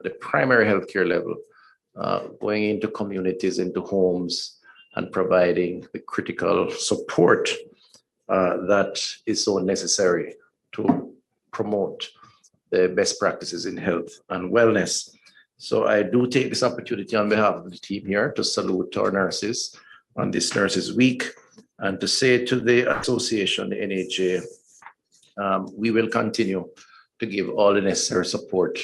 the primary healthcare level, going into communities, into homes, and providing the critical support that is so necessary to promote the best practices in health and wellness. So I do take this opportunity on behalf of the team here to salute our nurses on this Nurses Week and to say to the association, the NHA, we will continue to give all the necessary support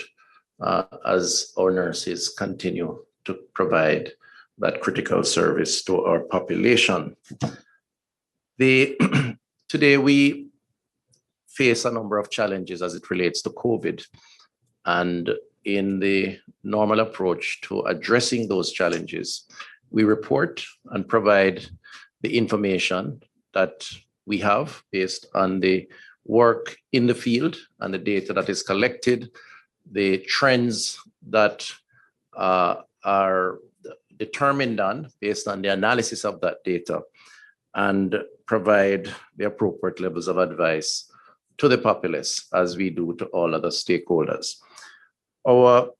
as our nurses continue to provide that critical service to our population. Today we face a number of challenges as it relates to COVID, and in the normal approach to addressing those challenges, we report and provide the information that we have based on the work in the field and the data that is collected, the trends that are determined on based on the analysis of that data, and provide the appropriate levels of advice to the populace as we do to all other stakeholders. Our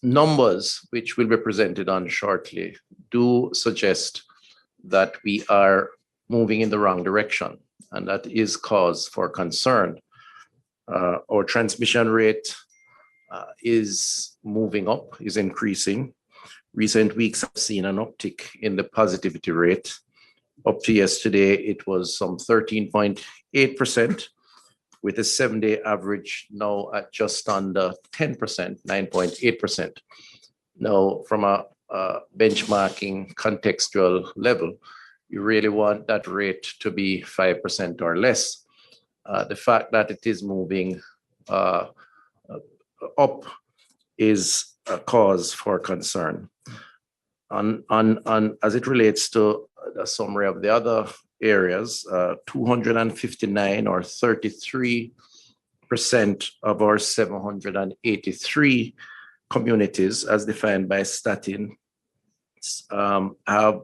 numbers, which will be presented on shortly, do suggest that we are moving in the wrong direction, and that is cause for concern. Our transmission rate is moving up, is increasing. Recent weeks have seen an uptick in the positivity rate. Up to yesterday, it was some 13.8%, with a 7-day average now at just under 10%, 9.8%. Now, from a benchmarking contextual level, you really want that rate to be 5% or less. The fact that it is moving up is a cause for concern. As it relates to a summary of the other areas, 259 or 33% of our 783 communities, as defined by Statin, have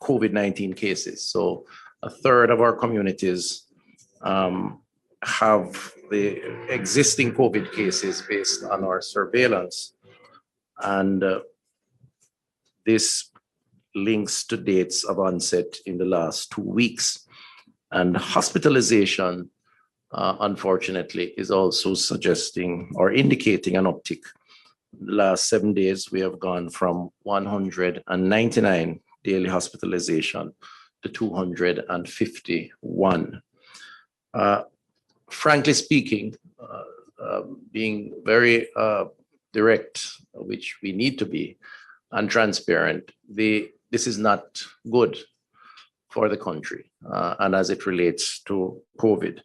COVID-19 cases. So a third of our communities have the existing COVID cases based on our surveillance. And this links to dates of onset in the last 2 weeks. And hospitalization, unfortunately, is also suggesting or indicating an uptick. In the last 7 days, we have gone from 199 daily hospitalization to 251. Frankly speaking, being very direct, which we need to be, and transparent, this is not good for the country. And as it relates to COVID,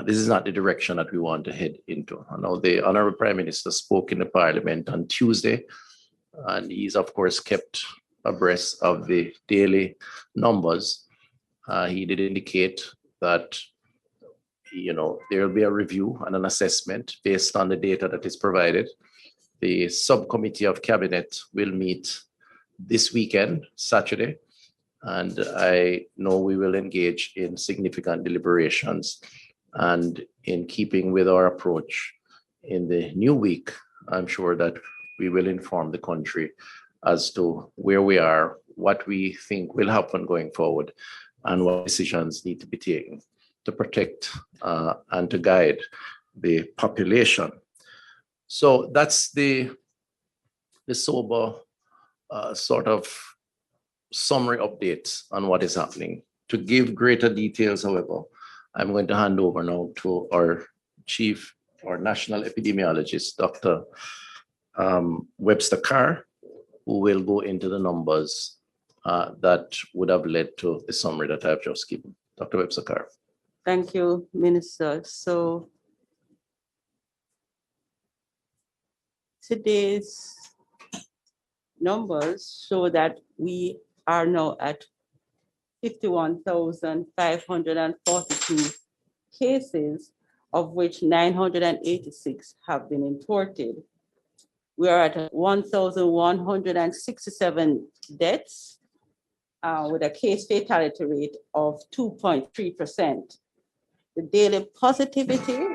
this is not the direction that we want to head into. I know the Honorable Prime Minister spoke in the Parliament on Tuesday, and he's of course kept abreast of the daily numbers. He did indicate that there will be a review and an assessment based on the data that is provided. The subcommittee of cabinet will meet this weekend, Saturday, and I know we will engage in significant deliberations. And in keeping with our approach in the new week, I'm sure that we will inform the country as to where we are, what we think will happen going forward, and what decisions need to be taken to protect and to guide the population. So that's the sober sort of summary updates on what is happening. To give greater details, however, I'm going to hand over now to our national epidemiologist, Dr. Webster Carr, who will go into the numbers that would have led to the summary that I've just given. Dr. Webster Carr. Thank you, Minister. So today's numbers show that we are now at 51,542 cases, of which 986 have been imported. We are at 1,167 deaths with a case fatality rate of 2.3%. The daily positivity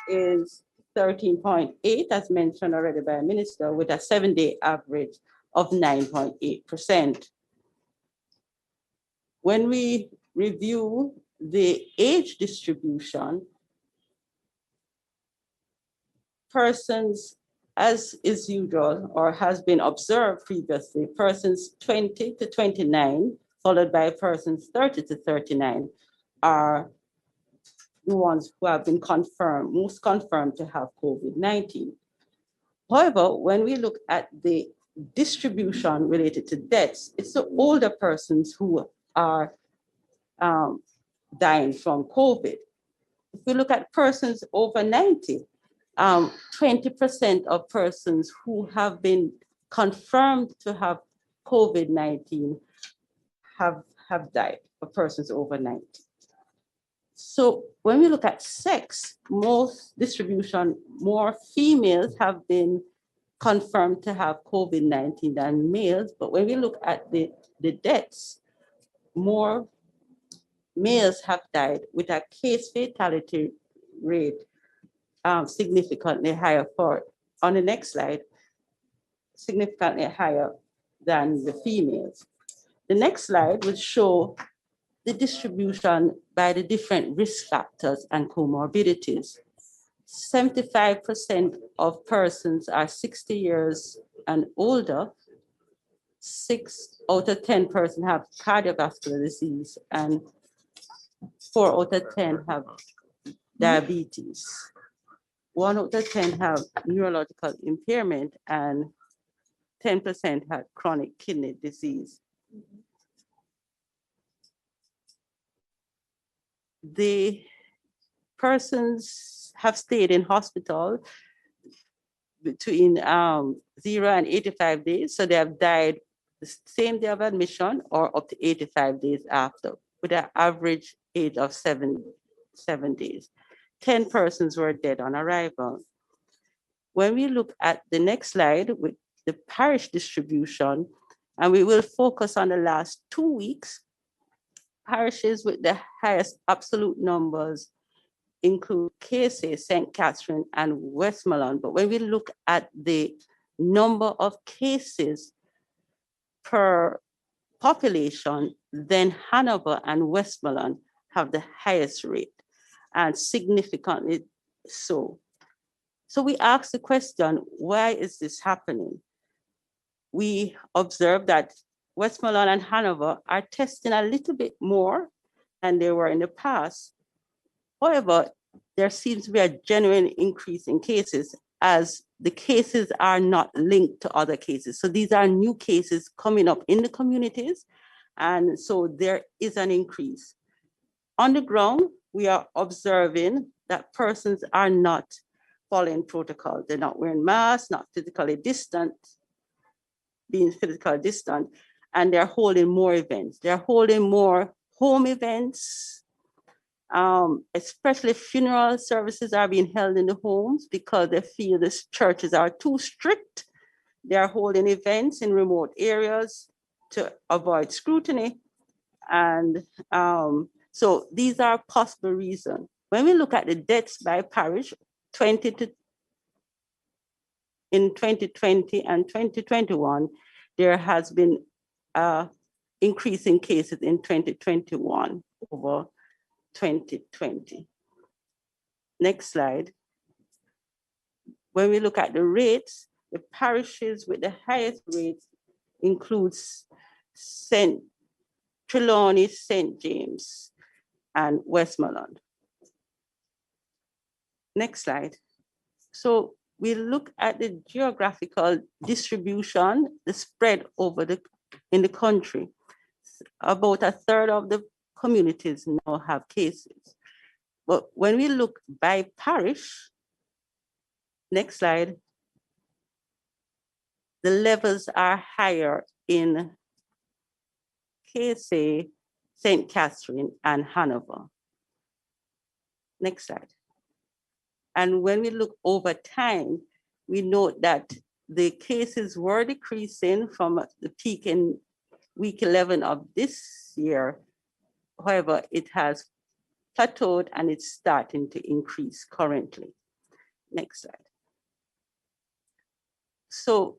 is 13.8, as mentioned already by the Minister, with a 7-day average of 9.8%. When we review the age distribution, persons, as is usual or has been observed previously, persons 20 to 29, followed by persons 30 to 39, are the ones who have been confirmed, most confirmed to have COVID-19. However, when we look at the distribution related to deaths, it's the older persons who are dying from COVID. If we look at persons over 90, 20% of persons who have been confirmed to have COVID-19 have died, for persons over 90. So when we look at sex, most distribution, more females have been confirmed to have COVID-19 than males. But when we look at the deaths, more males have died, with a case fatality rate significantly higher on the next slide, significantly higher than the females. The next slide will show the distribution by the different risk factors and comorbidities. 75% of persons are 60 years and older. 6 out of 10 persons have cardiovascular disease, and 4 out of 10 have diabetes. 1 out of 10 have neurological impairment, and 10% have chronic kidney disease. The persons have stayed in hospital between 0 and 85 days. So they have died the same day of admission or up to 85 days after, with an average age of 7 days. 10 persons were dead on arrival. When we look at the next slide with the parish distribution, and we will focus on the last 2 weeks, parishes with the highest absolute numbers include KSA, St. Catherine, and Westmoreland. But when we look at the number of cases per population, then Hanover and Westmoreland have the highest rate, and significantly so. So we ask the question, why is this happening? We observe that Westmoreland and Hanover are testing a little bit more than they were in the past. However, there seems to be a genuine increase in cases, as the cases are not linked to other cases. So these are new cases coming up in the communities, and so there is an increase. On the ground, we are observing that persons are not following protocol. They're not wearing masks, not physically distant, being physically distant, and they're holding more events. They're holding more home events, especially funeral services are being held in the homes because they feel the churches are too strict. They are holding events in remote areas to avoid scrutiny. And so these are possible reasons. When we look at the deaths by parish, in 2020 and 2021, there has been increase in cases in 2021 over 2020. Next slide. When we look at the rates, the parishes with the highest rates includes St. Trelawney, St. James, and Westmoreland. Next slide. So we look at the geographical distribution, the spread in the country. About a third of the communities now have cases. But when we look by parish, next slide, the levels are higher in KSA, St. Catherine, and Hanover. Next slide. And when we look over time, we note that the cases were decreasing from the peak in week 11 of this year. However, it has plateaued and it's starting to increase currently. Next slide. So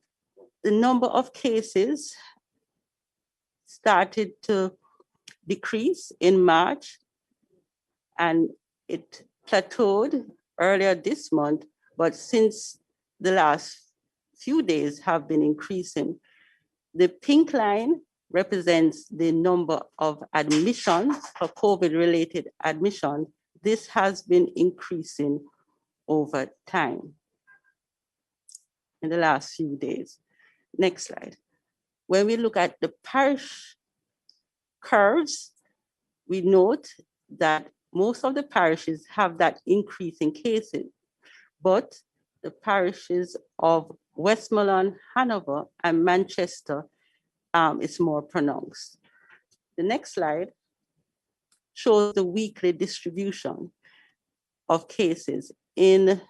the number of cases started to decrease in March, and it plateaued earlier this month, but since the last few days have been increasing. The pink line represents the number of admissions for COVID-related admission. This has been increasing over time in the last few days. Next slide. When we look at the parish curves, we note that most of the parishes have that increase in cases, but the parishes of Westmoreland, Hanover, and Manchester is more pronounced. The next slide shows the weekly distribution of cases. In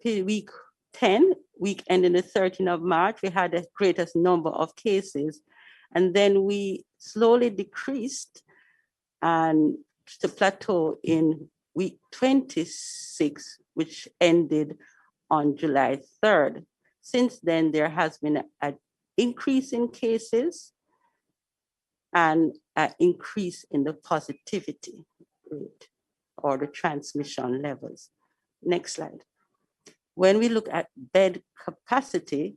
week 10, week ending the 13th of March, we had the greatest number of cases, and then we slowly decreased and to plateau in week 26, which ended on July 3rd. Since then, there has been an increase in cases and an increase in the positivity rate or the transmission levels. Next slide. When we look at bed capacity,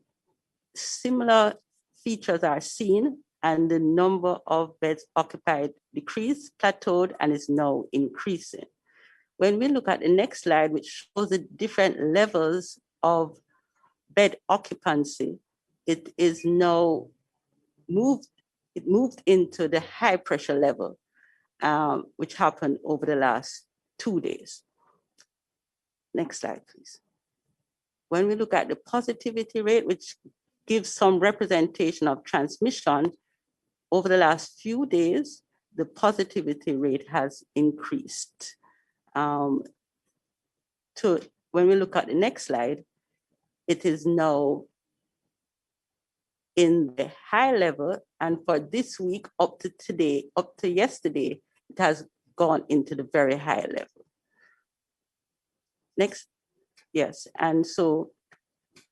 similar features are seen, and the number of beds occupied decreased, plateaued, and is now increasing. When we look at the next slide, which shows the different levels of bed occupancy, it is now moved into the high pressure level, which happened over the last 2 days. Next slide, please. When we look at the positivity rate, which gives some representation of transmission, over the last few days, the positivity rate has increased. When we look at the next slide, it is now in the high level, and for this week up to today, up to yesterday, it has gone into the very high level. Next, yes, and so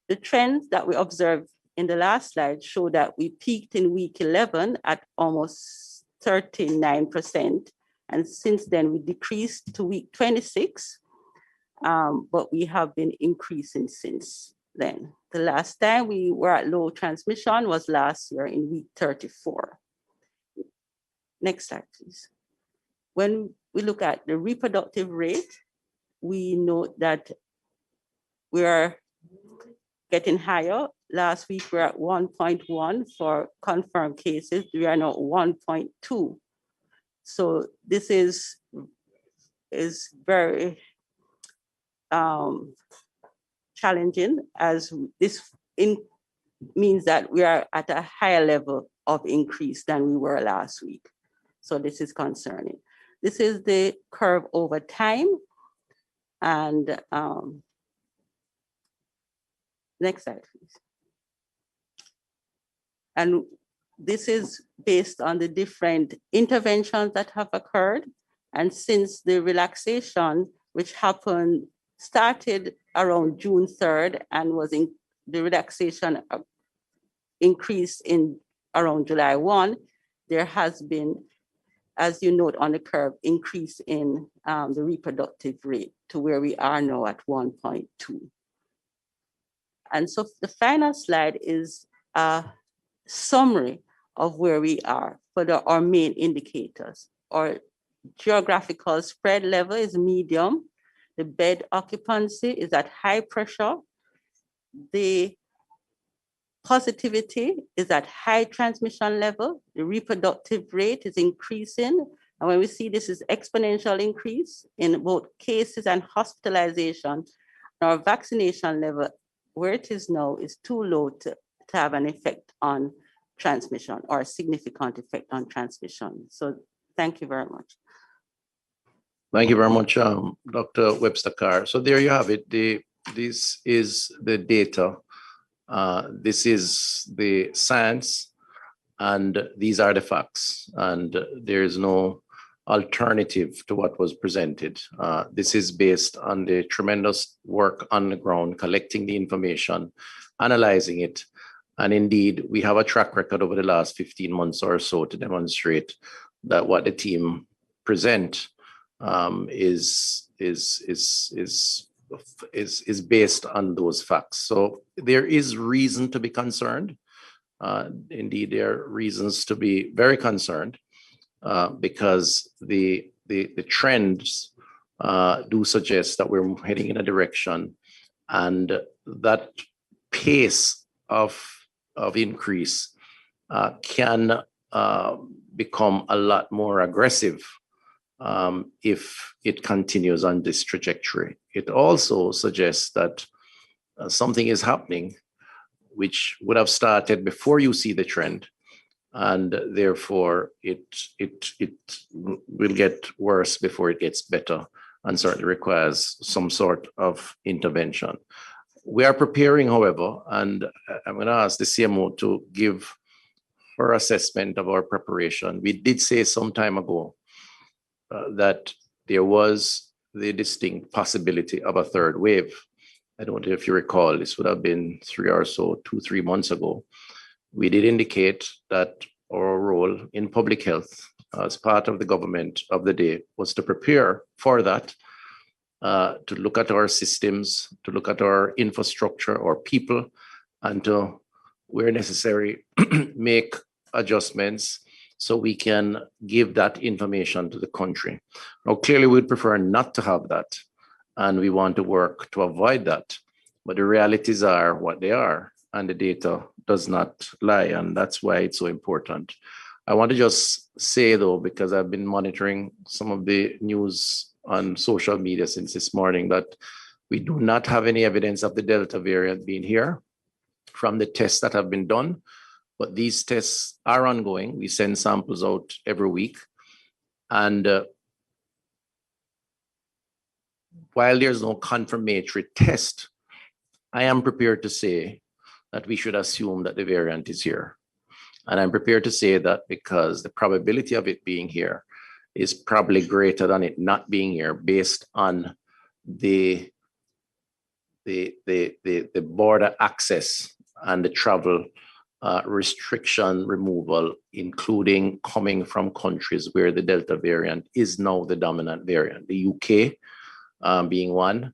the trends that we observed in the last slide show that we peaked in week 11 at almost 39%, and since then we decreased to week 26, but we have been increasing since then. The last time we were at low transmission was last year in week 34. Next slide, please. When we look at the reproductive rate, we note that we are getting higher. Last week we were at 1.1 for confirmed cases. We are now 1.2. So this is very challenging, as this means that we are at a higher level of increase than we were last week. So this is concerning. This is the curve over time. And next slide, please. And this is based on the different interventions that have occurred. And since the relaxation, which started around June 3rd and was in the relaxation increased in around July 1, there has been, as you note on the curve, increase in the reproductive rate to where we are now at 1.2. And so the final slide is a summary of where we are for our main indicators. Our geographical spread level is medium. The bed occupancy is at high pressure. The positivity is at high transmission level. The reproductive rate is increasing. And when we see this is exponential increase in both cases and hospitalization, our vaccination level, where it is now, is too low to have an effect on transmission or a significant effect on transmission. So thank you very much. Thank you very much, Dr. Webster-Carr. So there you have it. This is the data. This is the science, and these are the facts. And there is no alternative to what was presented. This is based on the tremendous work on the ground, collecting the information, analyzing it. And indeed, we have a track record over the last 15 months or so to demonstrate that what the team present is based on those facts. So there is reason to be concerned. Indeed, there are reasons to be very concerned because the trends do suggest that we're heading in a direction, and that pace of increase can become a lot more aggressive if it continues on this trajectory. It also suggests that something is happening which would have started before you see the trend, and therefore it will get worse before it gets better, and certainly requires some sort of intervention. We are preparing, however, and I'm going to ask the CMO to give her assessment of our preparation. We did say some time ago that there was the distinct possibility of a third wave. I don't know if you recall, this would have been 2-3 months ago. We did indicate that our role in public health as part of the government of the day was to prepare for that, to look at our systems, to look at our infrastructure, our people, and to, where necessary, make adjustments so we can give that information to the country. Now, clearly, we'd prefer not to have that, and we want to work to avoid that. But the realities are what they are, and the data does not lie, and that's why it's so important. I want to just say, though, because I've been monitoring some of the news on social media since this morning, that we do not have any evidence of the Delta variant being here from the tests that have been done. But these tests are ongoing. We send samples out every week. And while there's no confirmatory test, I am prepared to say that we should assume that the variant is here. And I'm prepared to say that because the probability of it being here is probably greater than it not being here based on the border access and the travel restriction removal, including coming from countries where the Delta variant is now the dominant variant, the UK being one.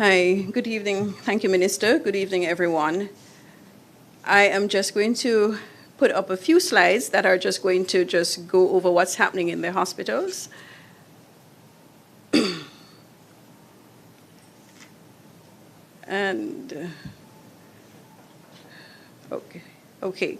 Hi, good evening. Thank you, Minister. Good evening, everyone. I am just going to put up a few slides that are just going to just go over what's happening in the hospitals. And, okay.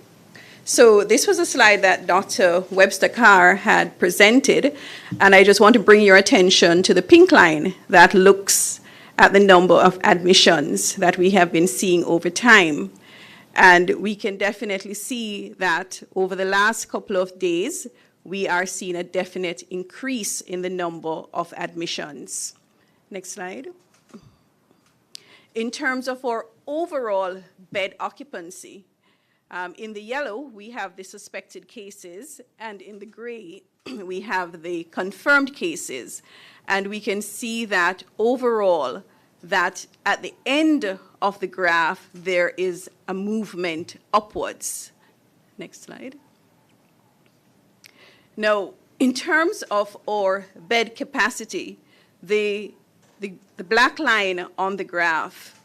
So this was a slide that Dr. Webster Carr had presented, and I just want to bring your attention to the pink line that looks at the number of admissions that we have been seeing over time. And we can definitely see that over the last couple of days, we are seeing a definite increase in the number of admissions. Next slide. In terms of our overall bed occupancy, in the yellow, we have the suspected cases, and in the gray, we have the confirmed cases. And we can see that overall, that at the end of the graph, there is a movement upwards. Next slide. Now, in terms of our bed capacity, the black line on the graph,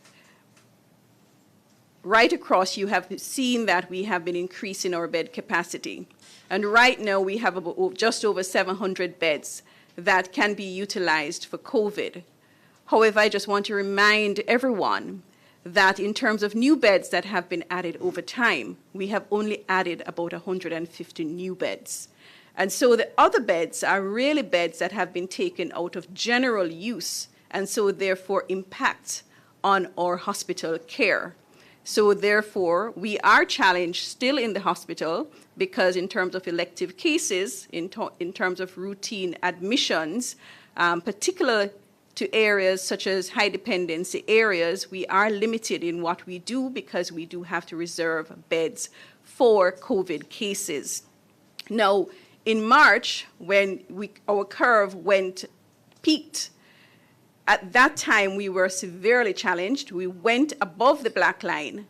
right across, you have seen that we have been increasing our bed capacity. And right now, we have just over 700 beds that can be utilized for COVID. However, I just want to remind everyone that in terms of new beds that have been added over time, we have only added about 150 new beds. And so the other beds are really beds that have been taken out of general use, and so therefore impact on our hospital care. So therefore, we are challenged still in the hospital because in terms of elective cases, in terms of routine admissions, particularly to areas such as high dependency areas, we are limited in what we do because we do have to reserve beds for COVID cases. Now, in March, when our curve peaked, at that time we were severely challenged. We went above the black line.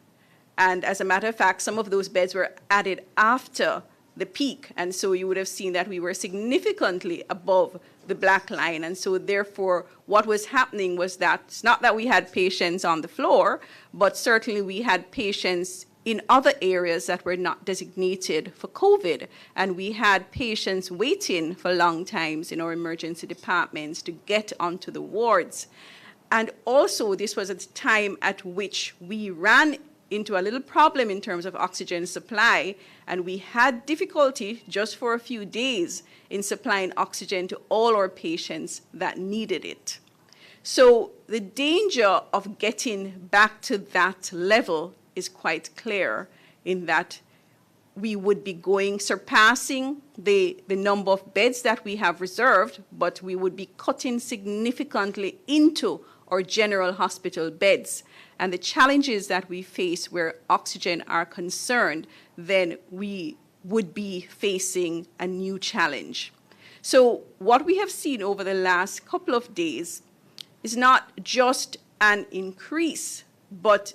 And as a matter of fact, some of those beds were added after the peak. And so you would have seen that we were significantly above the black line. And so therefore, what was happening was that it's not that we had patients on the floor, but certainly we had patients in other areas that were not designated for COVID. And we had patients waiting for long times in our emergency departments to get onto the wards. And also, this was at the time at which we ran into a little problem in terms of oxygen supply, and we had difficulty just for a few days in supplying oxygen to all our patients that needed it. So the danger of getting back to that level is quite clear in that we would be surpassing the number of beds that we have reserved, but we would be cutting significantly into our general hospital beds. And the challenges that we face where oxygen are concerned, then we would be facing a new challenge. So what we have seen over the last couple of days is not just an increase, but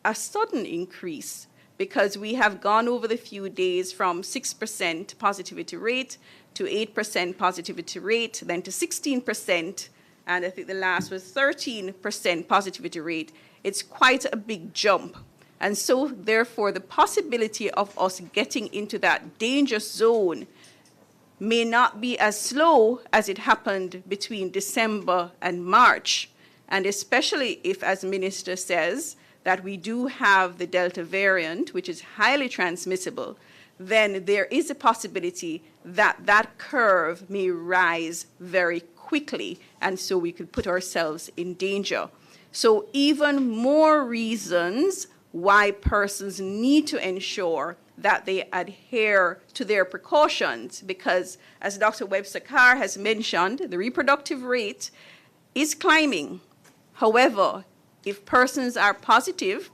a sudden increase, because we have gone over the few days from 6% positivity rate to 8% positivity rate, then to 16%, and I think the last was 13% positivity rate. It's quite a big jump. And so therefore, the possibility of us getting into that danger zone may not be as slow as it happened between December and March. And especially if, as Minister says, that we do have the Delta variant, which is highly transmissible, then there is a possibility that that curve may rise very quickly, and so we could put ourselves in danger. So even more reasons why persons need to ensure that they adhere to their precautions, because as Dr. Webster Carr has mentioned, the reproductive rate is climbing. However, if persons are positive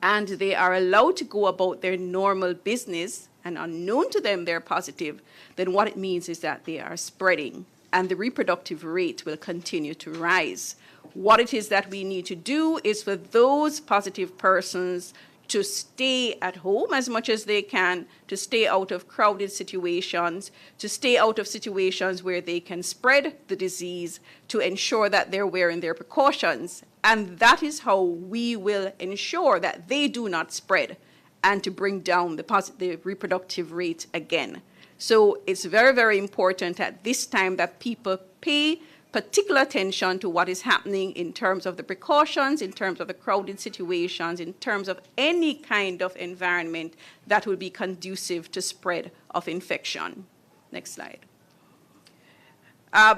and they are allowed to go about their normal business and unknown to them they're positive, then what it means is that they are spreading and the reproductive rate will continue to rise. What it is that we need to do is for those positive persons to stay at home as much as they can, to stay out of crowded situations, to stay out of situations where they can spread the disease, to ensure that they're wearing their precautions. And that is how we will ensure that they do not spread and to bring down the reproductive rate again. So it's very, very important at this time that people pay particular attention to what is happening in terms of the precautions, in terms of the crowded situations, in terms of any kind of environment that will be conducive to spread of infection. Next slide.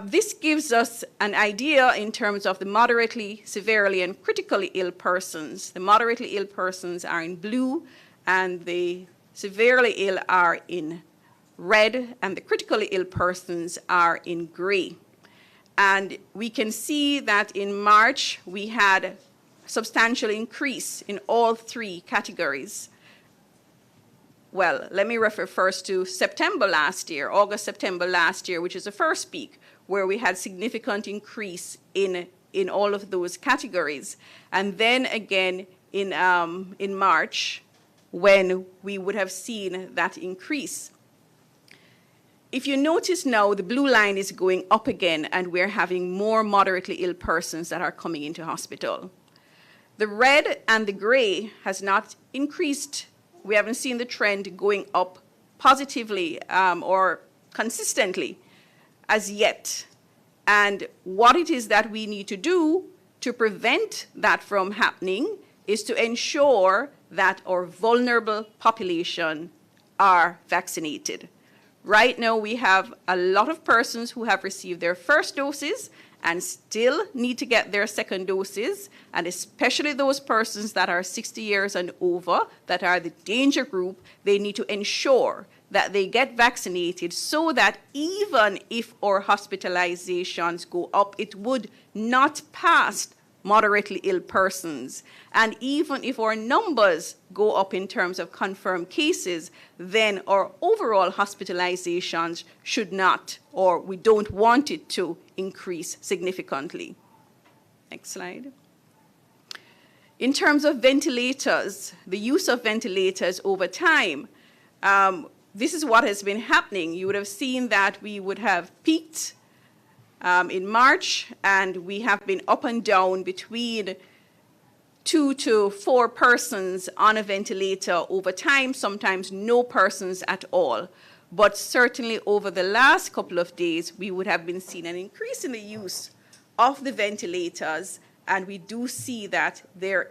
This gives us an idea in terms of the moderately, severely, and critically ill persons. The moderately ill persons are in blue, and the severely ill are in red, and the critically ill persons are in gray. And we can see that in March, we had a substantial increase in all three categories. Well, let me refer first to September last year, August, September last year, which is the first peak, where we had significant increase in all of those categories. And then again in March, when we would have seen that increase. If you notice now, the blue line is going up again, and we're having more moderately ill persons that are coming into hospital. The red and the gray has not increased. We haven't seen the trend going up positively or consistently as yet. And what it is that we need to do to prevent that from happening is to ensure that our vulnerable population are vaccinated. Right now, we have a lot of persons who have received their first doses and still need to get their second doses, and especially those persons that are 60 years and over, that are the danger group, they need to ensure that they get vaccinated so that even if our hospitalizations go up, it would not pass moderately ill persons. And even if our numbers go up in terms of confirmed cases, then our overall hospitalizations should not, or we don't want it to increase significantly. Next slide. In terms of ventilators, the use of ventilators over time, this is what has been happening. You would have seen that we would have peaked in March, and we have been up and down between 2 to 4 persons on a ventilator over time, sometimes no persons at all. But certainly over the last couple of days, we would have been seeing an increase in the use of the ventilators, and we do see that there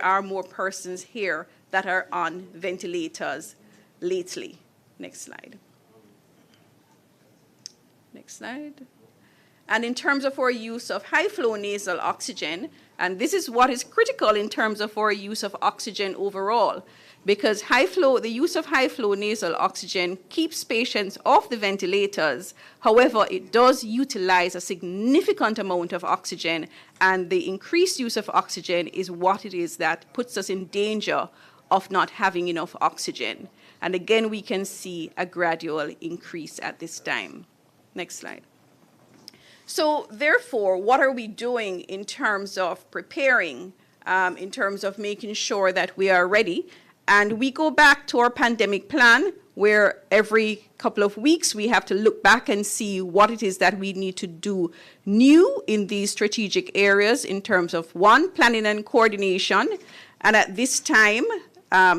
are more persons here that are on ventilators lately. Next slide. Next slide. And in terms of our use of high-flow nasal oxygen, and this is what is critical in terms of our use of oxygen overall, because the use of high-flow nasal oxygen keeps patients off the ventilators. However, it does utilize a significant amount of oxygen, and the increased use of oxygen is what it is that puts us in danger of not having enough oxygen. And again, we can see a gradual increase at this time. Next slide. So therefore, what are we doing in terms of preparing, in terms of making sure that we are ready? And we go back to our pandemic plan, where every couple of weeks we have to look back and see what it is that we need to do new in these strategic areas in terms of, one, planning and coordination. And at this time,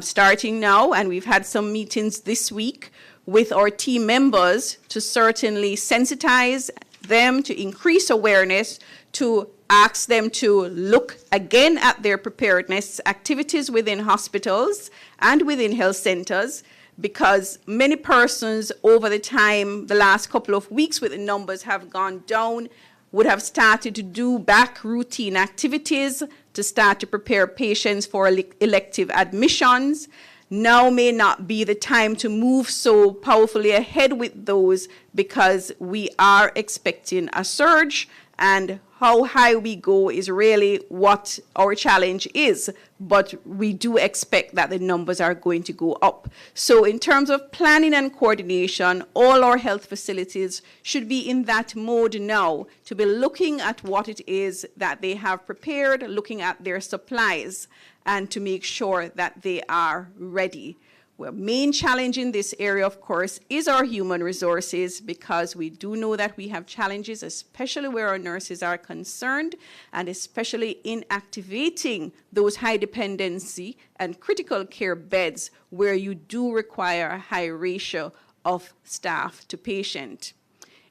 starting now, and we've had some meetings this week with our team members to certainly sensitize them, to increase awareness, to ask them to look again at their preparedness activities within hospitals and within health centers, because many persons over the last couple of weeks, with the numbers have gone down, would have started to do back routine activities to start to prepare patients for elective admissions. Now may not be the time to move so powerfully ahead with those, because we are expecting a surge, and how high we go is really what our challenge is, but we do expect that the numbers are going to go up. So in terms of planning and coordination, all our health facilities should be in that mode now to be looking at what it is that they have prepared, looking at their supplies, and to make sure that they are ready. Well, main challenge in this area, of course, is our human resources, because we do know that we have challenges, especially where our nurses are concerned, and especially in activating those high dependency and critical care beds where you do require a high ratio of staff to patient.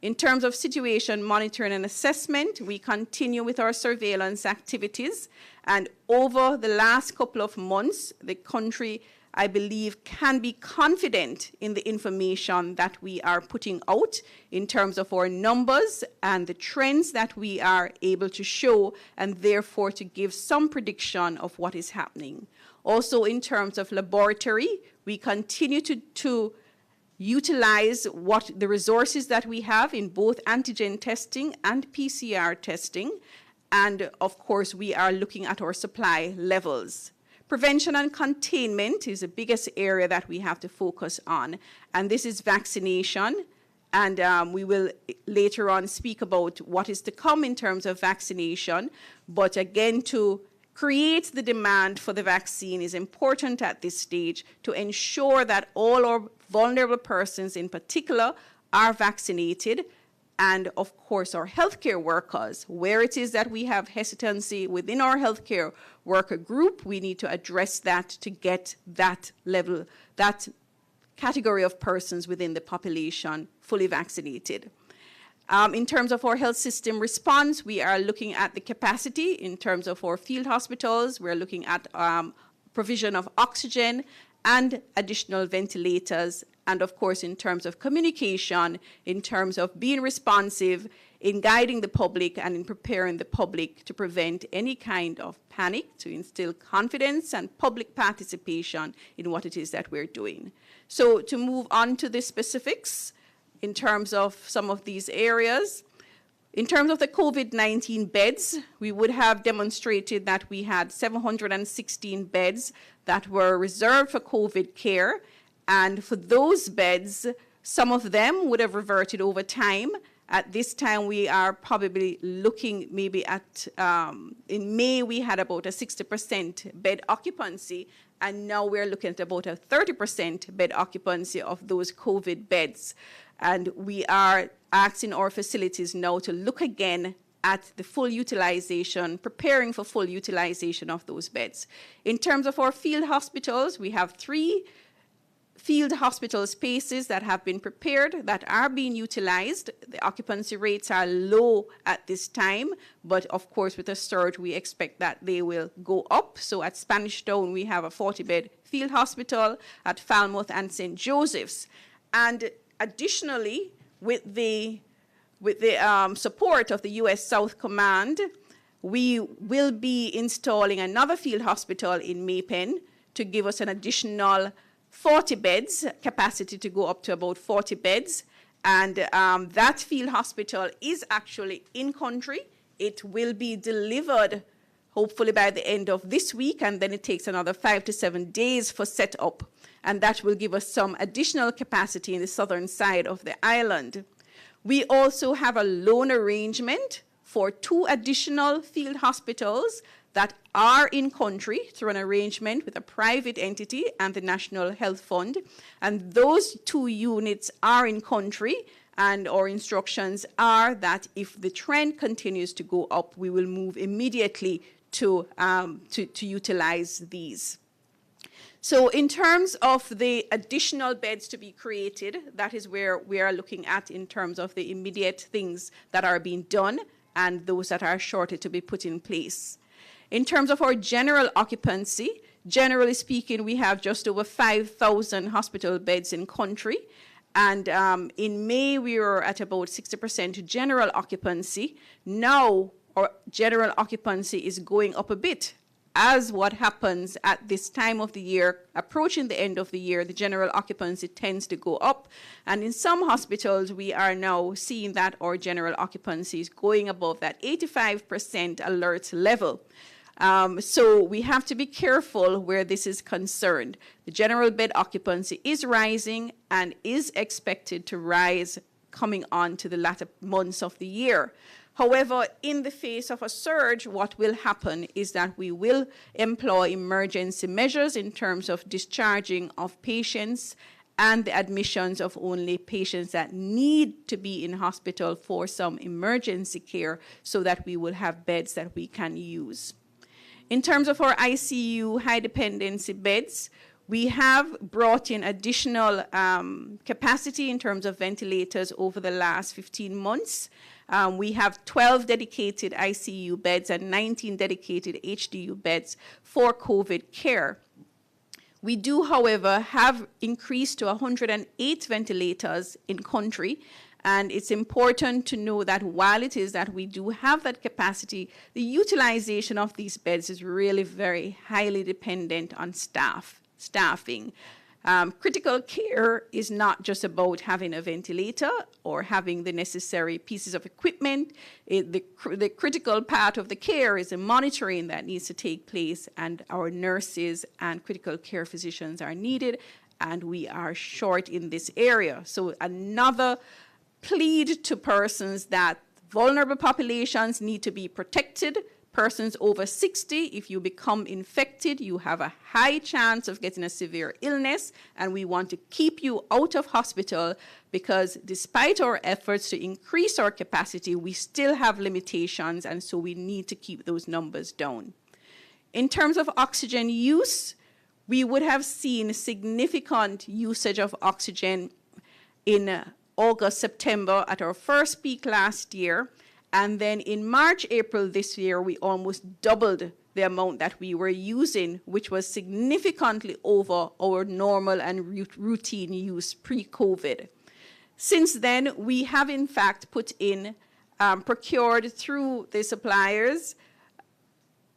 In terms of situation monitoring and assessment, we continue with our surveillance activities, and over the last couple of months, the country, I believe, can be confident in the information that we are putting out in terms of our numbers and the trends that we are able to show, and therefore to give some prediction of what is happening. Also, in terms of laboratory, we continue to utilize what the resources that we have in both antigen testing and PCR testing. And of course, we are looking at our supply levels. Prevention and containment is the biggest area that we have to focus on, and this is vaccination. And we will later on speak about what is to come in terms of vaccination. But again, to create the demand for the vaccine is important at this stage to ensure that all our vulnerable persons in particular are vaccinated. And of course, our healthcare workers, where it is that we have hesitancy within our healthcare worker group, we need to address that to get that level, that category of persons within the population fully vaccinated. In terms of our health system response, we are looking at the capacity in terms of our field hospitals. We're looking at provision of oxygen and additional ventilators. And of course, in terms of communication, in terms of being responsive, in guiding the public and in preparing the public to prevent any kind of panic, to instill confidence and public participation in what it is that we're doing. So to move on to the specifics in terms of some of these areas, in terms of the COVID-19 beds, we would have demonstrated that we had 716 beds that were reserved for COVID care. And for those beds, some of them would have reverted over time. At this time, we are probably looking maybe at, in May, we had about a 60% bed occupancy, and now we're looking at about a 30% bed occupancy of those COVID beds. And we are asking our facilities now to look again at the full utilization, preparing for full utilization of those beds. In terms of our field hospitals, we have 3 field hospital spaces that have been prepared that are being utilized. The occupancy rates are low at this time, but of course with a surge we expect that they will go up. So at Spanish Town we have a 40-bed field hospital, at Falmouth and St. Joseph's. And additionally, with the support of the U.S. South Command, we will be installing another field hospital in Maypen to give us an additional 40 beds, capacity to go up to about 40 beds. And that field hospital is actually in country. It will be delivered hopefully by the end of this week, and then it takes another 5 to 7 days for setup. And that will give us some additional capacity in the southern side of the island. We also have a loan arrangement for 2 additional field hospitals that are in country through an arrangement with a private entity and the National Health Fund. And those 2 units are in country, and our instructions are that if the trend continues to go up, we will move immediately to utilize these. So in terms of the additional beds to be created, that is where we are looking at in terms of the immediate things that are being done and those that are shortly to be put in place. In terms of our general occupancy, generally speaking, we have just over 5,000 hospital beds in country. And in May, we were at about 60% general occupancy. Now, our general occupancy is going up a bit as what happens at this time of the year, approaching the end of the year, the general occupancy tends to go up. And in some hospitals, we are now seeing that our general occupancy is going above that 85% alert level. So we have to be careful where this is concerned. The general bed occupancy is rising and is expected to rise coming on to the latter months of the year. However, in the face of a surge, what will happen is that we will employ emergency measures in terms of discharging of patients and the admissions of only patients that need to be in hospital for some emergency care so that we will have beds that we can use. In terms of our ICU high dependency beds, we have brought in additional capacity in terms of ventilators over the last 15 months. We have 12 dedicated ICU beds and 19 dedicated HDU beds for COVID care. We do, however, have increased to 108 ventilators in country. And it's important to know that while it is that we do have that capacity, the utilization of these beds is really very highly dependent on staffing. Critical care is not just about having a ventilator or having the necessary pieces of equipment. The critical part of the care is the monitoring that needs to take place, and our nurses and critical care physicians are needed, and we are short in this area. So another plead to persons that vulnerable populations need to be protected. Persons over 60, if you become infected, you have a high chance of getting a severe illness, and we want to keep you out of hospital because despite our efforts to increase our capacity, we still have limitations, and so we need to keep those numbers down. In terms of oxygen use, we would have seen significant usage of oxygen in August, September at our first peak last year. And then in March, April this year, we almost doubled the amount that we were using, which was significantly over our normal and routine use pre-COVID. Since then, we have in fact put in, procured through the suppliers,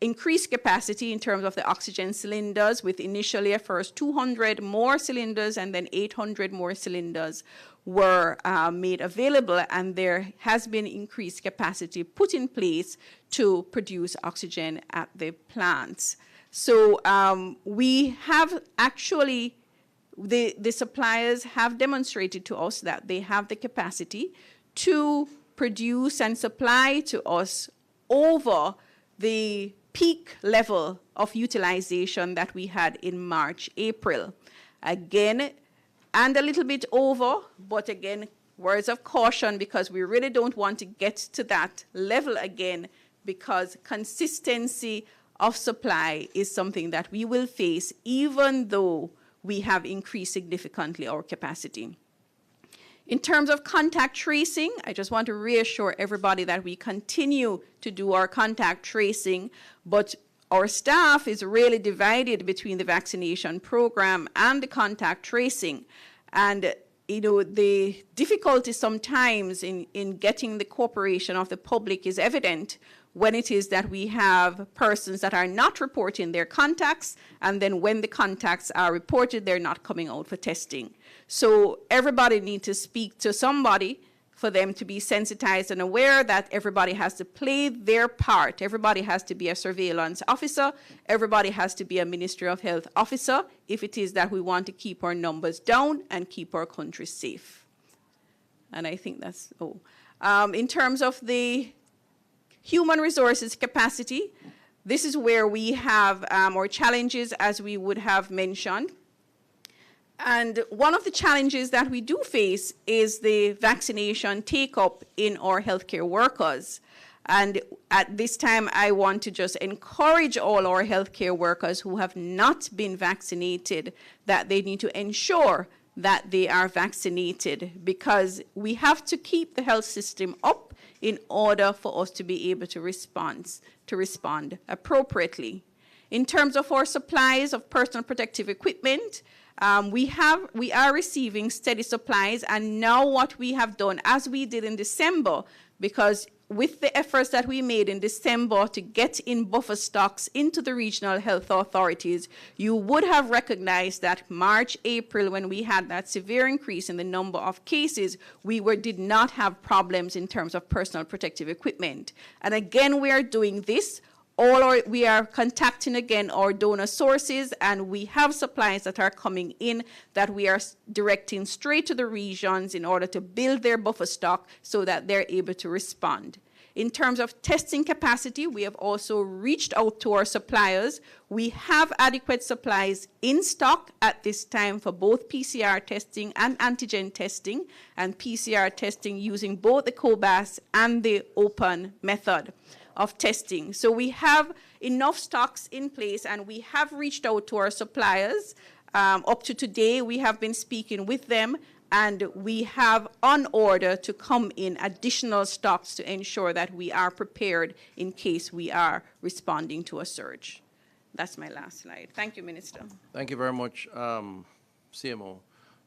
increased capacity in terms of the oxygen cylinders with initially at first 200 more cylinders and then 800 more cylinders were made available, and there has been increased capacity put in place to produce oxygen at the plants. So we have actually, the suppliers have demonstrated to us that they have the capacity to produce and supply to us over the peak level of utilization that we had in March, April. Again, and a little bit over, but again, words of caution because we really don't want to get to that level again because consistency of supply is something that we will face even though we have increased significantly our capacity. In terms of contact tracing, I just want to reassure everybody that we continue to do our contact tracing, but our staff is really divided between the vaccination program and the contact tracing. And, you know, the difficulty sometimes in getting the cooperation of the public is evident when it is that we have persons that are not reporting their contacts, and then when the contacts are reported, they're not coming out for testing. So everybody needs to speak to somebody for them to be sensitized and aware that everybody has to play their part. Everybody has to be a surveillance officer. Everybody has to be a Ministry of Health officer if it is that we want to keep our numbers down and keep our country safe. And I think that's, in terms of the human resources capacity, this is where we have our challenges, as we would have mentioned. And one of the challenges that we do face is the vaccination take-up in our healthcare workers. And at this time, I want to just encourage all our healthcare workers who have not been vaccinated that they need to ensure that they are vaccinated, because we have to keep the health system up in order for us to be able to respond appropriately. In terms of our supplies of personal protective equipment, we are receiving steady supplies, and now what we have done, as we did in December, because with the efforts that we made in December to get in buffer stocks into the regional health authorities, you would have recognized that March, April, when we had that severe increase in the number of cases, we did not have problems in terms of personal protective equipment. And again, we are doing this. We are contacting again our donor sources, and we have supplies that are coming in that we are directing straight to the regions in order to build their buffer stock so that they're able to respond. In terms of testing capacity, we have also reached out to our suppliers. We have adequate supplies in stock at this time for both PCR testing and antigen testing, and PCR testing using both the COBAS and the open method of testing. So we have enough stocks in place, and we have reached out to our suppliers. Up to today, we have been speaking with them, and we have on order to come in additional stocks to ensure that we are prepared in case we are responding to a surge. That's my last slide. Thank you, Minister. Thank you very much, CMO.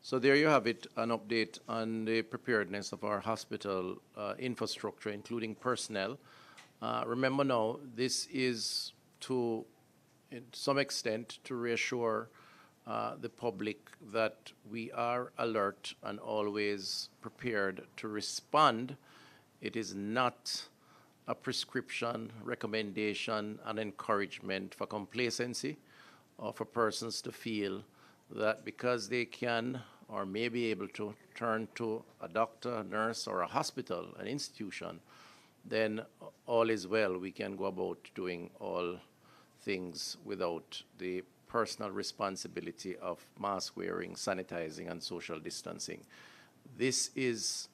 So there you have it, an update on the preparedness of our hospital infrastructure, including personnel. Remember now, this is to some extent to reassure the public that we are alert and always prepared to respond. It is not a prescription, recommendation, and encouragement for complacency or for persons to feel that because they can or may be able to turn to a doctor, a nurse, or a hospital, an institution, then all is well. We can go about doing all things without the personal responsibility of mask wearing, sanitizing, and social distancing. This is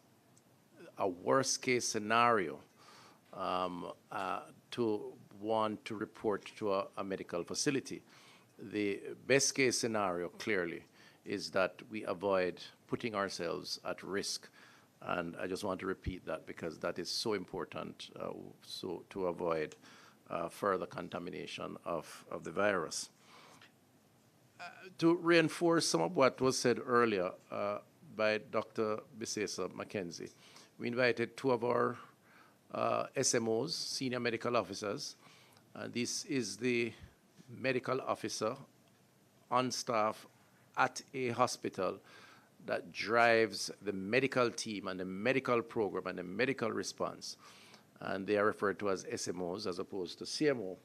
a worst case scenario to want to report to a medical facility. The best case scenario, clearly, is that we avoid putting ourselves at risk. And I just want to repeat that because that is so important so to avoid further contamination of the virus. To reinforce some of what was said earlier by Dr. Bisesa Mackenzie, we invited two of our SMOs, senior medical officers. This is the medical officer on staff at a hospital that drives the medical team and the medical program and the medical response. And they are referred to as SMOs as opposed to CMO,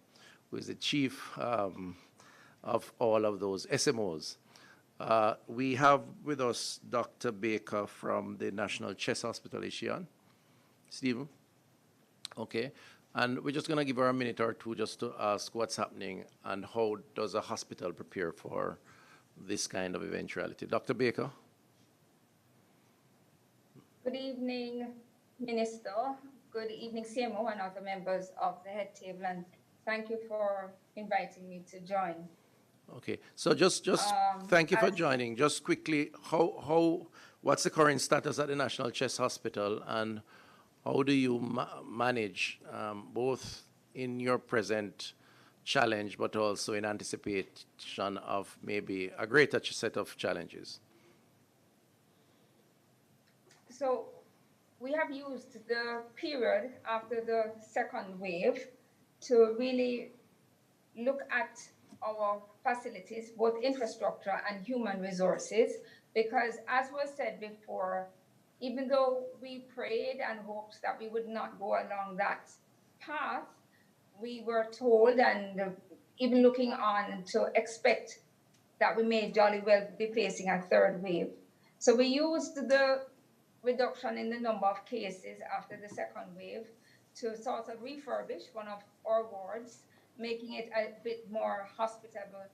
who is the chief of all of those SMOs. We have with us Dr. Baker from the National Chest Hospital. Is she on? Stephen? Okay. And we're just going to give her a minute or two just to ask what's happening and how does a hospital prepare for this kind of eventuality. Dr. Baker? Good evening, Minister. Good evening, CMO and other members of the head table, and thank you for inviting me to join. Okay, so just thank you for joining. Just quickly, what's the current status at the National Chest Hospital, and how do you manage both in your present challenge, but also in anticipation of maybe a greater set of challenges? So we have used the period after the second wave to really look at our facilities, both infrastructure and human resources, because as was said before, even though we prayed and hoped that we would not go along that path, we were told and even looking on to expect that we may jolly well be facing a third wave. So we used the reduction in the number of cases after the second wave to sort of refurbish one of our wards, making it a bit more hospitable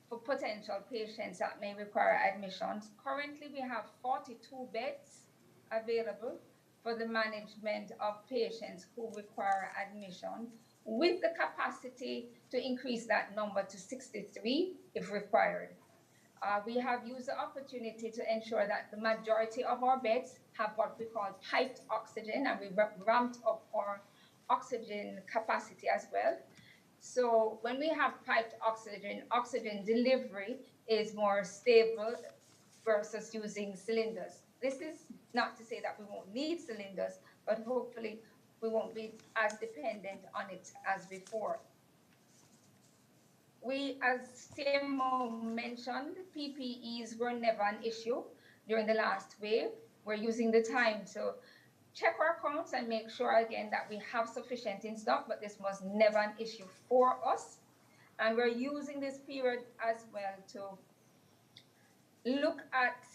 for potential patients that may require admissions. Currently, we have 42 beds available for the management of patients who require admission, with the capacity to increase that number to 63 if required. We have used the opportunity to ensure that the majority of our beds have what we call piped oxygen, and we ramped up our oxygen capacity as well. So when we have piped oxygen, oxygen delivery is more stable versus using cylinders. This is not to say that we won't need cylinders, but hopefully we won't be as dependent on it as before. We, as CMO mentioned, PPEs were never an issue during the last wave. We're using the time to check our accounts and make sure again that we have sufficient in stock, but this was never an issue for us. And we're using this period as well to look at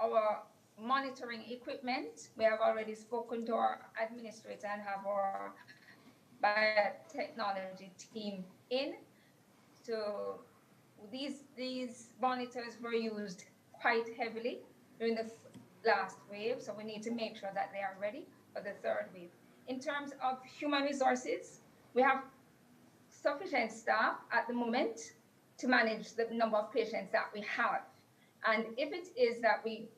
our monitoring equipment. We have already spoken to our administrator and have our biotechnology team in. So these monitors were used quite heavily during the last wave, so we need to make sure that they are ready for the third wave. In terms of human resources, we have sufficient staff at the moment to manage the number of patients that we have. And if it is that we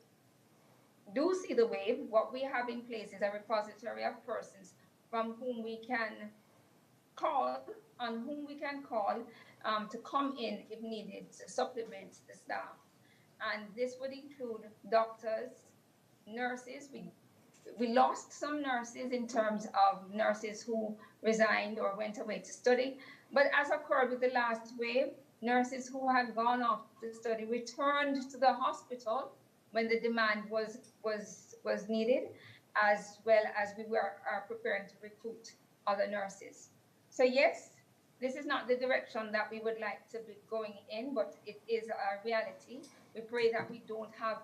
do see the wave, what we have in place is a repository of persons from whom we can call, to come in if needed to supplement the staff. And this would include doctors, nurses. We lost some nurses in terms of nurses who resigned or went away to study. But as occurred with the last wave, nurses who had gone off to study returned to the hospital when the demand was needed, as well as we are preparing to recruit other nurses. So yes, this is not the direction that we would like to be going in, but it is a reality. We pray that we don't have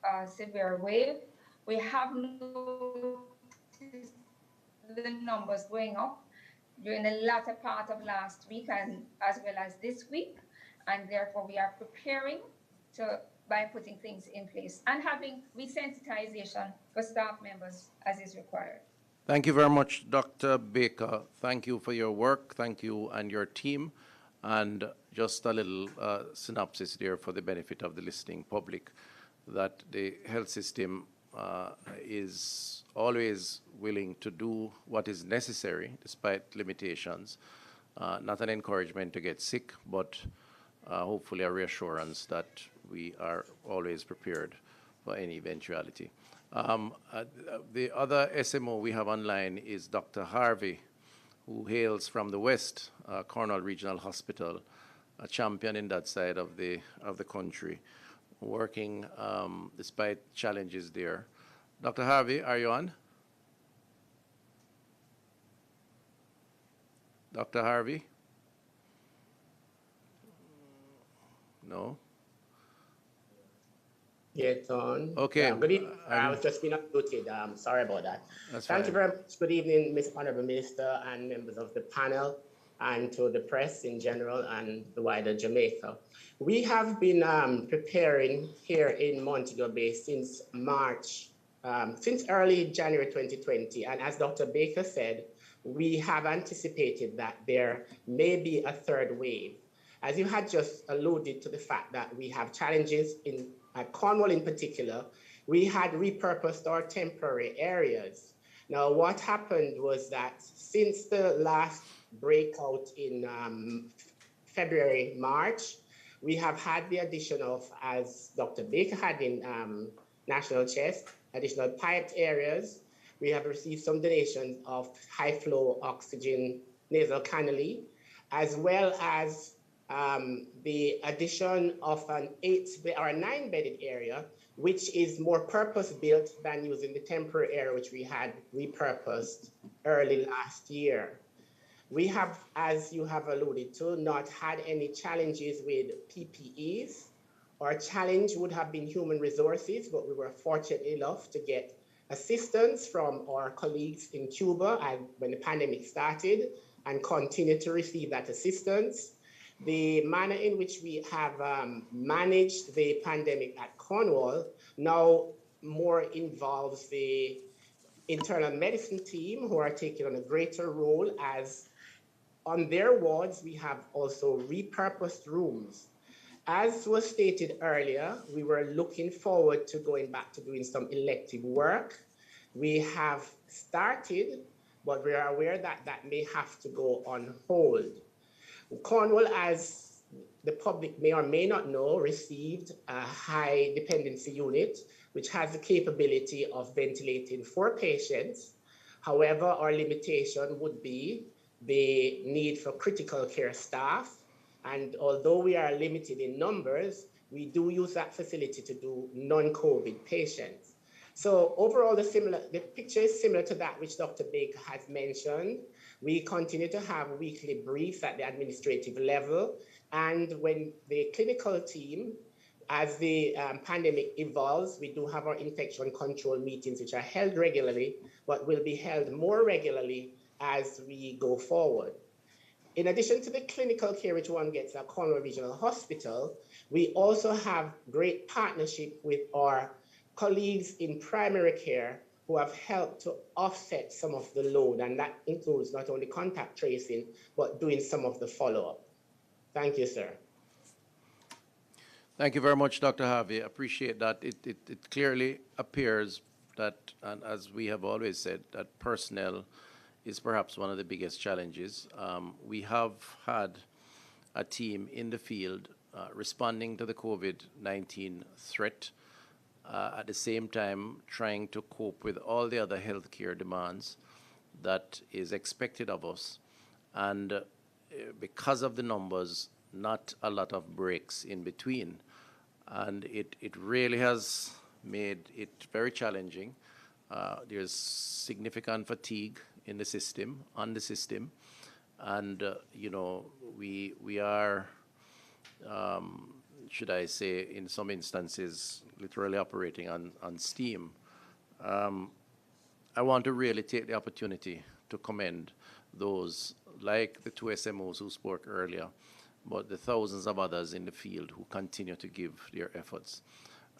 a severe wave. We have noticed the numbers going up during the latter part of last week and as well as this week, and therefore we are preparing by putting things in place and having resensitization for staff members as is required. Thank you very much, Dr. Baker. Thank you for your work. Thank you and your team. And just a little synopsis there for the benefit of the listening public, that the health system is always willing to do what is necessary despite limitations. Not an encouragement to get sick, but hopefully a reassurance that we are always prepared for any eventuality. The other SMO we have online is Dr. Harvey, who hails from the West, Cornwall Regional Hospital, a champion in that side of the country, working despite challenges there. Dr. Harvey, are you on? Dr. Harvey? No? Get on. Okay. Good evening. I was just being unmuted. Sorry about that. Thank you very much. Good evening, Ms. Honorable Minister and members of the panel, and to the press in general and the wider Jamaica. We have been preparing here in Montego Bay since March, since early January 2020. And as Dr. Baker said, we have anticipated that there may be a third wave. As you had just alluded to the fact that we have challenges at Cornwall in particular, we had repurposed our temporary areas. Now, what happened was that since the last breakout in February, March, we have had the addition of, as Dr. Baker had in National Chest, additional piped areas. We have received some donations of high flow oxygen nasal cannulae, as well as the addition of an 8 or a 9-bedded area, which is more purpose-built than using the temporary area, which we had repurposed early last year. We have, as you have alluded to, not had any challenges with PPEs. Our challenge would have been human resources, but we were fortunate enough to get assistance from our colleagues in Cuba when the pandemic started, and continue to receive that assistance. The manner in which we have managed the pandemic at Cornwall now more involves the internal medicine team, who are taking on a greater role, as on their wards we have also repurposed rooms. As was stated earlier, we were looking forward to going back to doing some elective work. We have started, but we are aware that that may have to go on hold. Cornwall, as the public may or may not know, received a high dependency unit, which has the capability of ventilating 4 patients, However, our limitation would be the need for critical care staff. And although we are limited in numbers, we do use that facility to do non-COVID patients. So overall, the picture is similar to that which Dr. Baker has mentioned. We continue to have weekly briefs at the administrative level. And when the clinical team, as the pandemic evolves, we do have our infection control meetings, which are held regularly, but will be held more regularly as we go forward. In addition to the clinical care which one gets at Cornwall Regional Hospital, we also have great partnership with our colleagues in primary care who have helped to offset some of the load, and that includes not only contact tracing, but doing some of the follow-up. Thank you, sir. Thank you very much, Dr. Harvey. I appreciate that. It clearly appears that, and as we have always said, that personnel is perhaps one of the biggest challenges. We have had a team in the field responding to the COVID-19 threat, at the same time trying to cope with all the other healthcare demands that is expected of us. And because of the numbers, not a lot of breaks in between. And it really has made it very challenging. There's significant fatigue in the system, on the system. And, you know, we are, should I say, in some instances, literally operating on steam. I want to really take the opportunity to commend those, like the two SMOs who spoke earlier, but the thousands of others in the field who continue to give their efforts.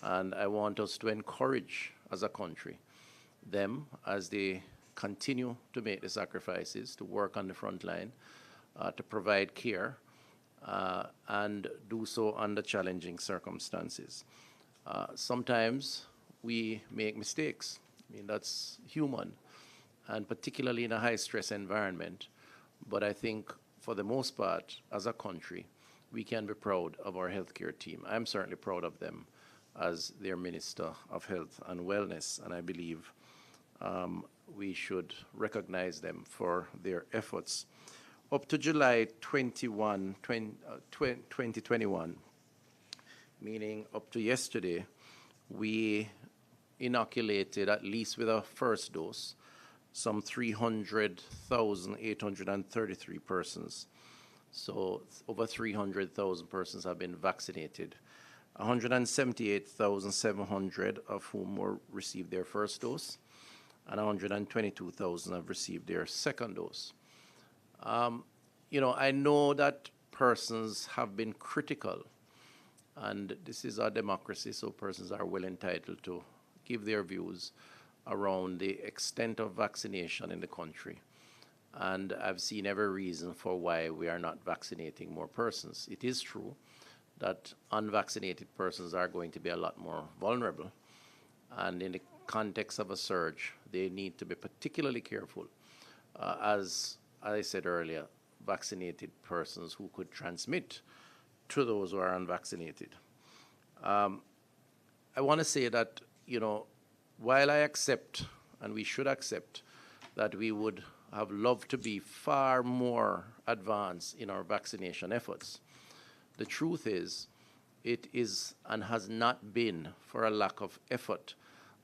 And I want us to encourage, as a country, them as they continue to make the sacrifices, to work on the front line, to provide care, and do so under challenging circumstances. Sometimes we make mistakes. I mean, that's human, and particularly in a high-stress environment. But I think, for the most part, as a country, we can be proud of our healthcare team. I'm certainly proud of them as their Minister of Health and Wellness, and I believe we should recognize them for their efforts. Up to July 2021, meaning up to yesterday, we inoculated, at least with our first dose, some 300,833 persons. So over 300,000 persons have been vaccinated. 178,700 of whom received their first dose, and 122,000 have received their second dose. You know, I know that persons have been critical, and this is our democracy, so persons are well entitled to give their views around the extent of vaccination in the country. And I've seen every reason for why we are not vaccinating more persons. It is true that unvaccinated persons are going to be a lot more vulnerable. And in the context of a surge, they need to be particularly careful. As I said earlier, vaccinated persons who could transmit to those who are unvaccinated. I want to say that, you know, while I accept, and we should accept, that we would have loved to be far more advanced in our vaccination efforts, the truth is, it is and has not been for a lack of effort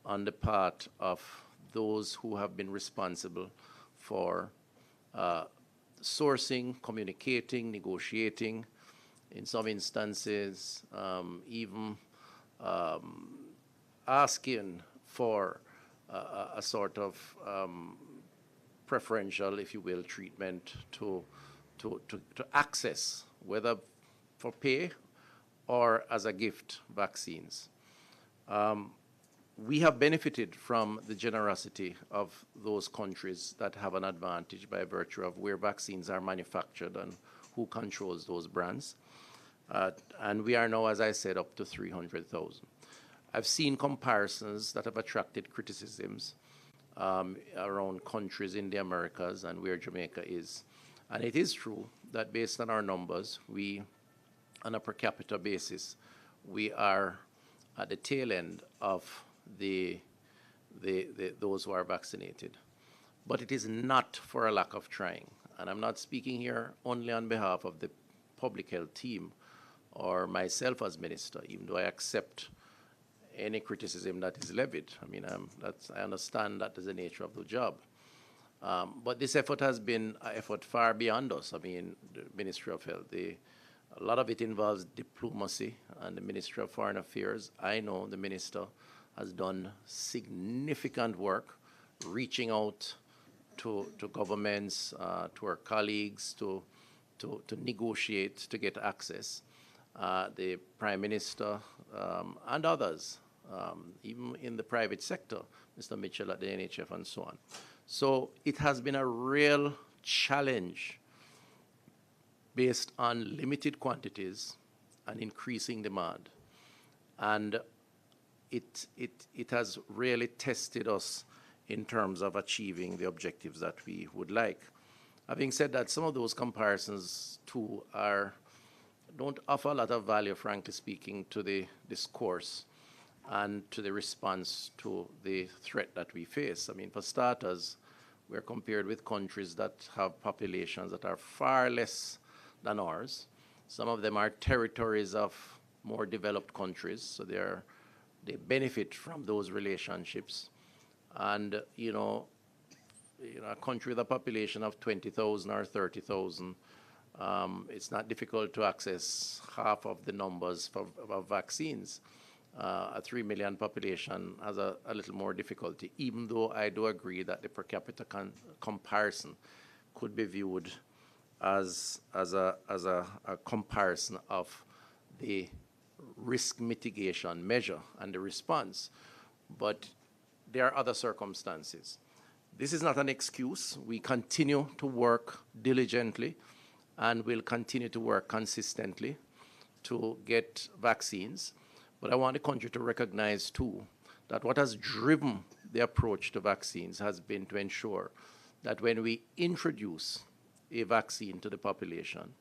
on the part of those who have been responsible for sourcing, communicating, negotiating, in some instances, even asking for a sort of preferential, if you will, treatment to access, whether for pay or as a gift, vaccines. We have benefited from the generosity of those countries that have an advantage by virtue of where vaccines are manufactured and who controls those brands. And we are now, as I said, up to 300,000. I've seen comparisons that have attracted criticisms around countries in the Americas and where Jamaica is. And it is true that based on our numbers, we, on a per capita basis, we are at the tail end of those who are vaccinated. but it is not for a lack of trying. And I'm not speaking here only on behalf of the public health team or myself as minister, even though I accept any criticism that is levied. I mean, I understand that is the nature of the job. But this effort has been an effort far beyond us. I mean, the Ministry of Health, a lot of it involves diplomacy and the Ministry of Foreign Affairs. I know the minister has done significant work reaching out to governments, to our colleagues, to negotiate, to get access. The Prime Minister and others, even in the private sector, Mr. Mitchell at the NHF and so on. So it has been a real challenge based on limited quantities and increasing demand. And it has really tested us in terms of achieving the objectives that we would like. Having said that, some of those comparisons too don't offer a lot of value, frankly speaking, to the discourse and to the response to the threat that we face. I mean, for starters, we're compared with countries that have populations that are far less than ours. Some of them are territories of more developed countries, so they benefit from those relationships. And, a country with a population of 20,000 or 30,000, it's not difficult to access half of the numbers of vaccines. A 3 million population has a little more difficulty, even though I do agree that the per capita comparison could be viewed as a comparison of the risk mitigation measure and the response. But there are other circumstances. This is not an excuse. We continue to work diligently and will continue to work consistently to get vaccines. But I want the country to recognize, too, that what has driven the approach to vaccines has been to ensure that when we introduce a vaccine to the population,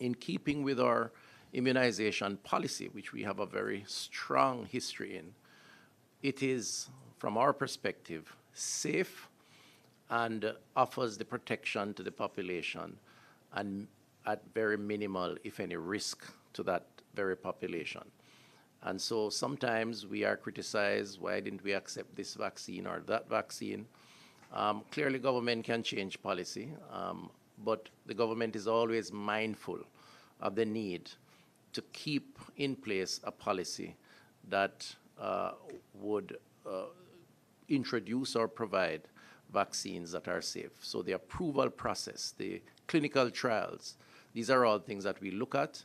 in keeping with our immunization policy, which we have a very strong history in, it is, from our perspective, safe and offers the protection to the population and at very minimal, if any, risk to that very population. And so sometimes we are criticized, why didn't we accept this vaccine or that vaccine? Clearly, government can change policy, but the government is always mindful of the need to keep in place a policy that would introduce or provide vaccines that are safe. So the approval process, the clinical trials, these are all things that we look at,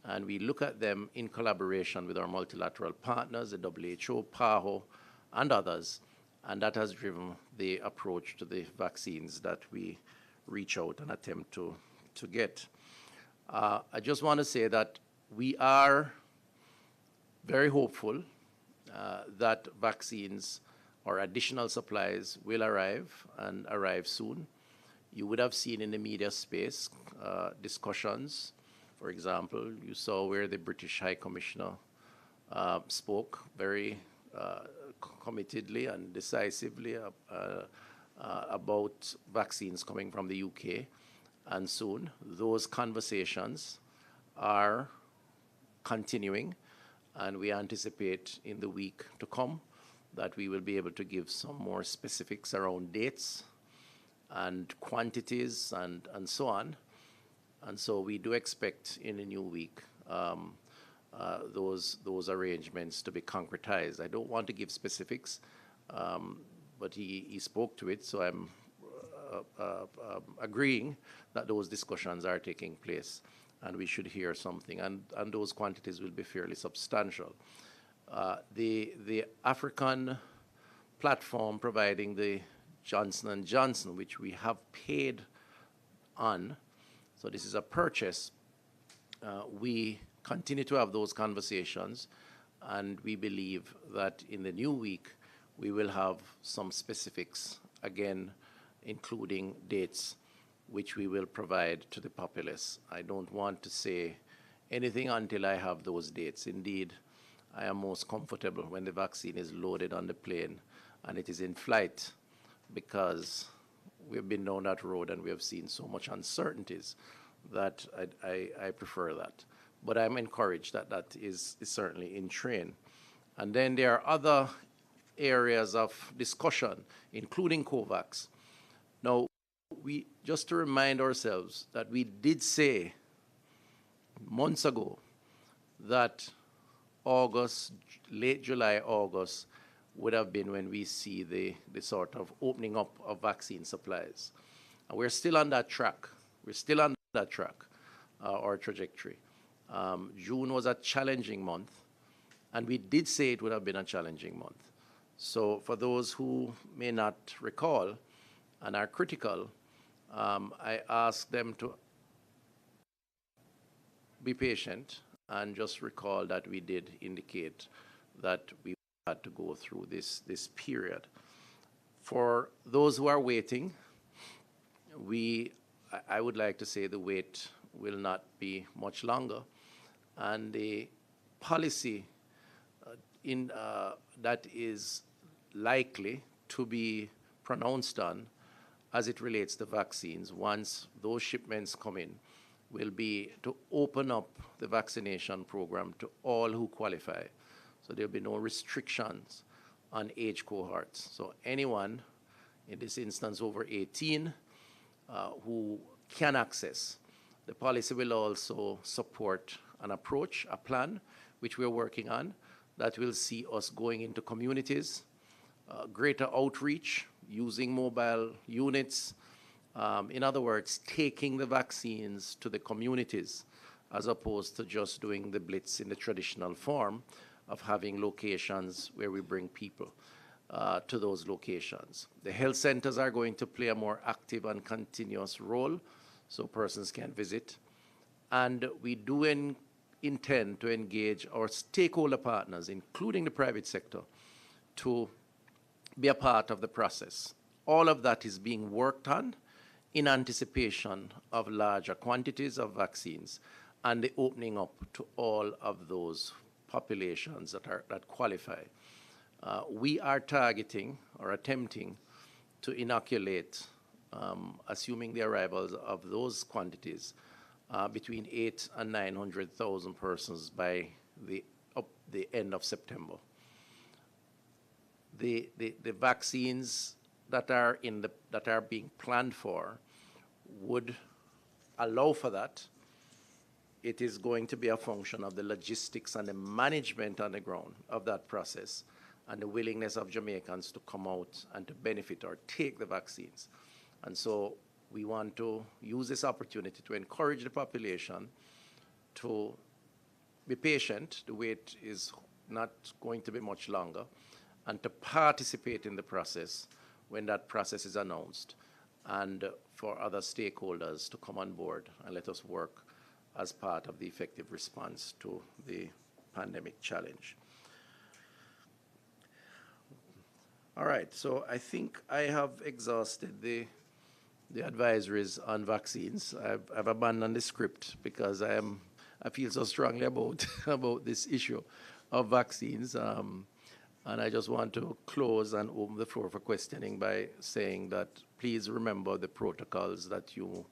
and we look at them in collaboration with our multilateral partners, the WHO, PAHO, and others, and that has driven the approach to the vaccines that we reach out and attempt to get. I just want to say that we are very hopeful that vaccines or additional supplies will arrive and arrive soon. You would have seen in the media space discussions. For example, you saw where the British High Commissioner spoke very committedly and decisively about vaccines coming from the UK. And soon, those conversations are continuing, and we anticipate in the week to come that we will be able to give some more specifics around dates and quantities and so on. And so we do expect in the new week those arrangements to be concretized. I don't want to give specifics, but he spoke to it, so I'm agreeing that those discussions are taking place and we should hear something, and those quantities will be fairly substantial. The African platform providing the Johnson & Johnson, which we have paid on, so this is a purchase, we continue to have those conversations, and we believe that in the new week we will have some specifics, again, including dates, which we will provide to the populace. I don't want to say anything until I have those dates. Indeed, I am most comfortable when the vaccine is loaded on the plane and it is in flight, because we've been down that road and we have seen so much uncertainties that I prefer that. But I'm encouraged that that is certainly in train. And then there are other areas of discussion, including COVAX. Now, just to remind ourselves that we did say months ago that August, late July, August, would have been when we see the sort of opening up of vaccine supplies. And we're still on that track. We're still on that track, or trajectory. June was a challenging month, and we did say it would have been a challenging month. So for those who may not recall and are critical, I ask them to be patient and just recall that we did indicate that we had to go through this period. For those who are waiting, I would like to say the wait will not be much longer, and the policy that is likely to be pronounced on as it relates to vaccines once those shipments come in will be to open up the vaccination program to all who qualify. So there'll be no restrictions on age cohorts. So anyone, in this instance over 18, who can access. The policy will also support an approach, a plan, which we're working on, that will see us going into communities, greater outreach, using mobile units. In other words, taking the vaccines to the communities as opposed to just doing the blitz in the traditional form of having locations where we bring people to those locations. The health centers are going to play a more active and continuous role so persons can visit. And we do intend to engage our stakeholder partners, including the private sector, to be a part of the process. All of that is being worked on in anticipation of larger quantities of vaccines and the opening up to all of those populations that qualify. We are targeting or attempting to inoculate, assuming the arrivals of those quantities, between 800,000 and 900,000 persons by the end of September. The vaccines that are being planned for would allow for that. It is going to be a function of the logistics and the management on the ground of that process and the willingness of Jamaicans to come out and to benefit or take the vaccines. And so we want to use this opportunity to encourage the population to be patient. The wait is not going to be much longer, and to participate in the process when that process is announced, and for other stakeholders to come on board and let us work as part of the effective response to the pandemic challenge. All right, so I think I have exhausted the advisories on vaccines. I've abandoned the script because I feel so strongly about this issue of vaccines. And I just want to close and open the floor for questioning by saying that please remember the protocols that you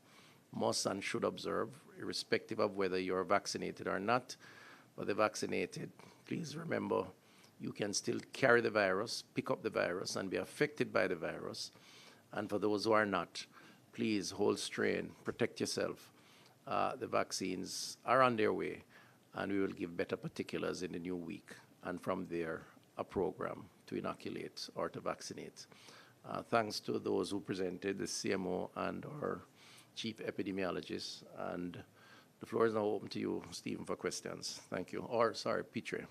must and should observe, irrespective of whether you're vaccinated or not. For the vaccinated, please remember you can still carry the virus, pick up the virus, and be affected by the virus. And for those who are not, please hold strain, protect yourself. The vaccines are on their way, and we will give better particulars in the new week. And from there, a program to inoculate or to vaccinate. Thanks to those who presented, the CMO and our chief epidemiologist. And the floor is now open to you, Stephen, for questions. Thank you. Or, sorry, Petre.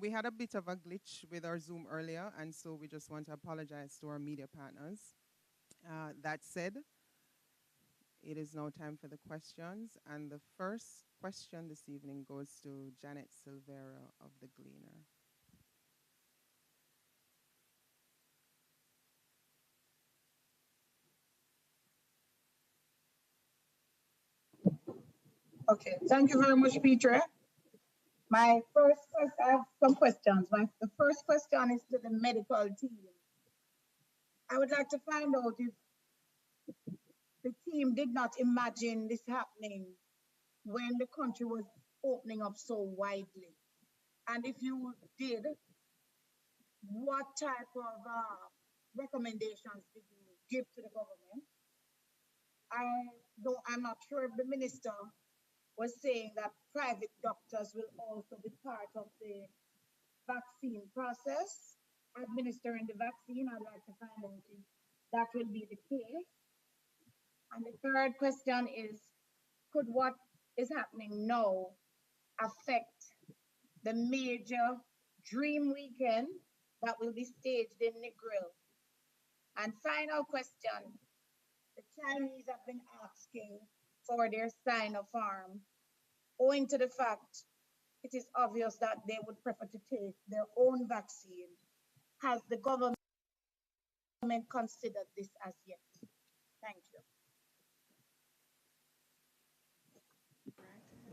We had a bit of a glitch with our Zoom earlier, and so we just want to apologize to our media partners. That said, it is now time for the questions, and the first question this evening goes to Janet Silvera of The Gleaner. Okay, thank you very much, Peter. I have some questions. The first question is to the medical team. I would like to find out if the team did not imagine this happening when the country was opening up so widely. And if you did, what type of recommendations did you give to the government? I'm not sure if the minister was saying that private doctors will also be part of the vaccine process, administering the vaccine. I'd like to find out if that will be the case. And the third question is, could what is happening now affect the major dream weekend that will be staged in Negril? And final question, the Chinese have been asking for their Sinopharm, owing to the fact it is obvious that they would prefer to take their own vaccine. Has the government considered this as yet? Thank you.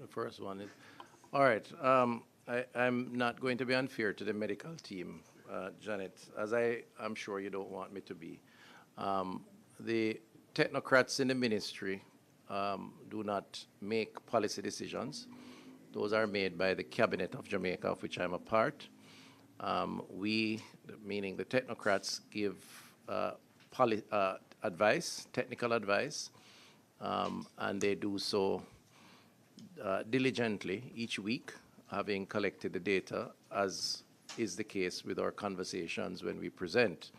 The first one is, all right. I'm not going to be unfair to the medical team, Janet, as I'm sure you don't want me to be. The technocrats in the ministry do not make policy decisions. Those are made by the cabinet of Jamaica, of which I'm a part. We, meaning the technocrats, give advice, technical advice, and they do so diligently each week, having collected the data, as is the case with our conversations when we present.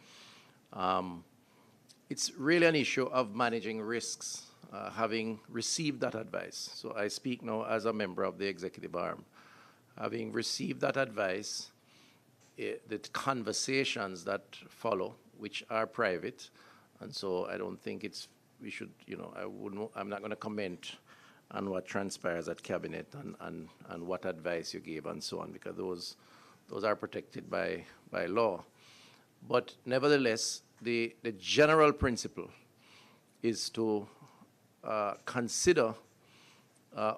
It's really an issue of managing risks, having received that advice. So I speak now as a member of the executive arm. Having received that advice, the conversations that follow, which are private, and so I don't think we should, I'm not going to comment on what transpires at cabinet and what advice you gave and so on, because those are protected by law. But nevertheless, the general principle is to consider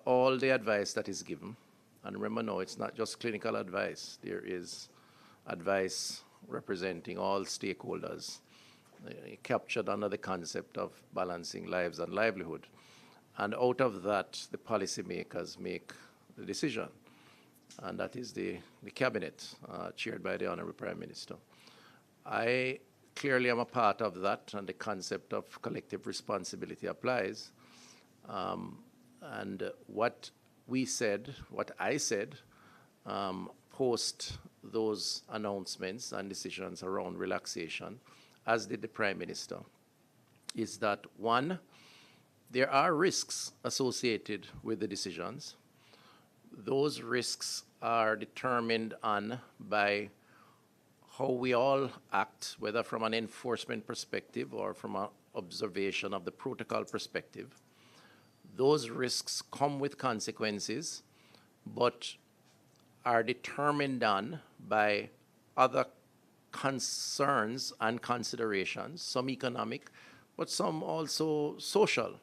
all the advice that is given. And remember, no, it's not just clinical advice. There is advice representing all stakeholders, captured under the concept of balancing lives and livelihood. And out of that, the policymakers make the decision. And that is the cabinet, chaired by the Honorable Prime Minister. I clearly am a part of that, and the concept of collective responsibility applies. And what I said, post those announcements and decisions around relaxation, as did the Prime Minister, is that one, there are risks associated with the decisions. Those risks are determined by how we all act, whether from an enforcement perspective or from an observation of the protocol perspective. Those risks come with consequences, but are determined by other concerns and considerations, some economic, but some also social.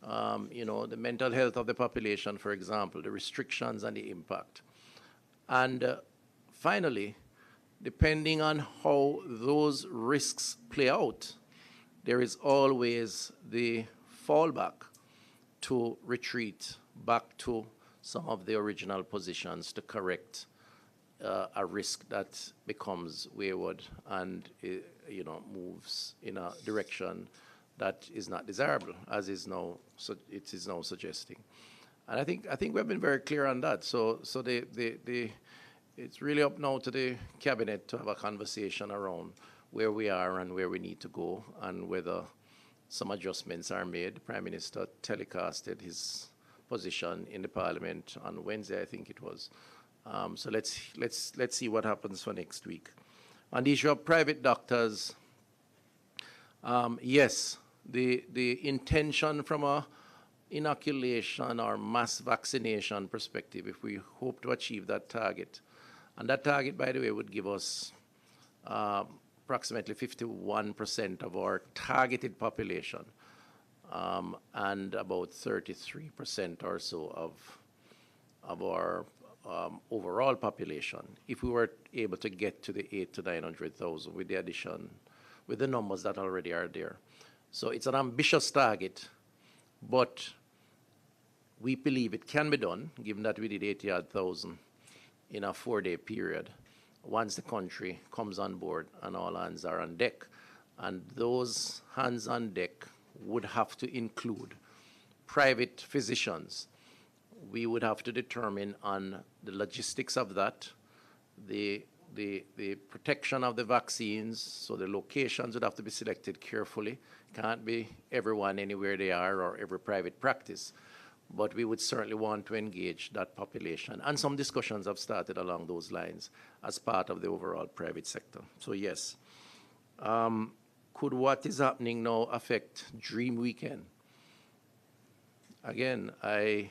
The mental health of the population, for example, the restrictions and the impact. And finally, depending on how those risks play out, there is always the fallback to retreat back to some of the original positions to correct a risk that becomes wayward and moves in a direction that is not desirable, as it is now suggesting. And I think we've been very clear on that. So it's really up now to the cabinet to have a conversation around where we are and where we need to go, and whether some adjustments are made. The Prime Minister telecasted his position in the Parliament on Wednesday, I think it was. So let's see what happens for next week. On the issue of private doctors, yes, the intention from a inoculation or mass vaccination perspective, if we hope to achieve that target, and that target, by the way, would give us approximately 51% of our targeted population, and about 33% or so of our overall population, if we were able to get to the 800,000 to 900,000 with the addition, with the numbers that already are there. So it's an ambitious target, but we believe it can be done, given that we did 80,000 in a 4-day period, once the country comes on board and all hands are on deck. And those hands on deck would have to include private physicians. We would have to determine on the logistics of that, the protection of the vaccines, so the locations would have to be selected carefully. Can't be everyone anywhere they are or every private practice. But we would certainly want to engage that population. And some discussions have started along those lines as part of the overall private sector. So yes. Could what is happening now affect Dream Weekend? Again, I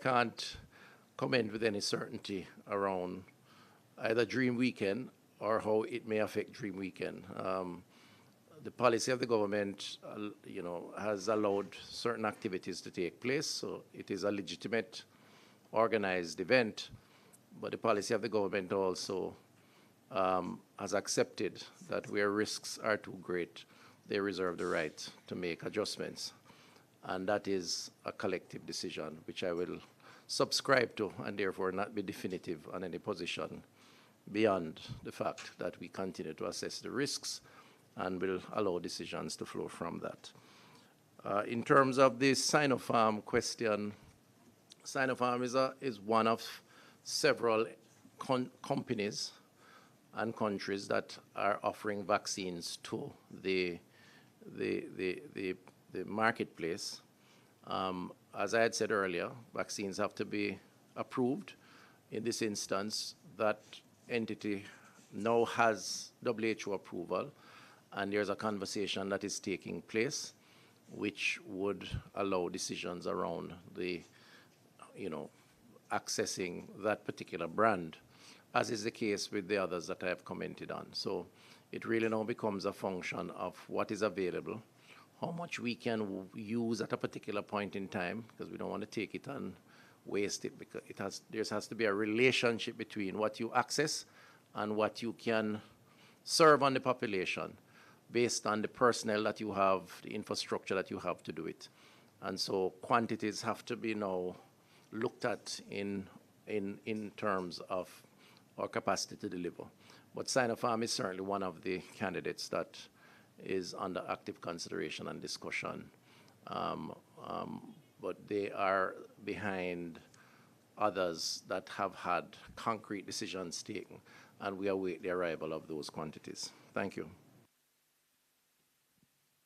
can't comment with any certainty around either Dream Weekend or how it may affect Dream Weekend. The policy of the government, has allowed certain activities to take place, so it is a legitimate, organized event. But the policy of the government also has accepted that where risks are too great, they reserve the right to make adjustments. And that is a collective decision, which I will subscribe to and therefore not be definitive on any position beyond the fact that we continue to assess the risks and will allow decisions to flow from that. In terms of the Sinopharm question, Sinopharm is one of several companies and countries that are offering vaccines to the marketplace. As I had said earlier, vaccines have to be approved. In this instance, that entity now has WHO approval, and there's a conversation that is taking place which would allow decisions around the, accessing that particular brand, as is the case with the others that I have commented on. So it really now becomes a function of what is available, how much we can use at a particular point in time, because we don't want to take it and waste it, because there has to be a relationship between what you access and what you can serve on the population based on the personnel that you have, the infrastructure that you have to do it. And so quantities have to be now looked at in terms of our capacity to deliver. But Sinopharm is certainly one of the candidates that is under active consideration and discussion. But they are behind others that have had concrete decisions taken, and we await the arrival of those quantities. Thank you.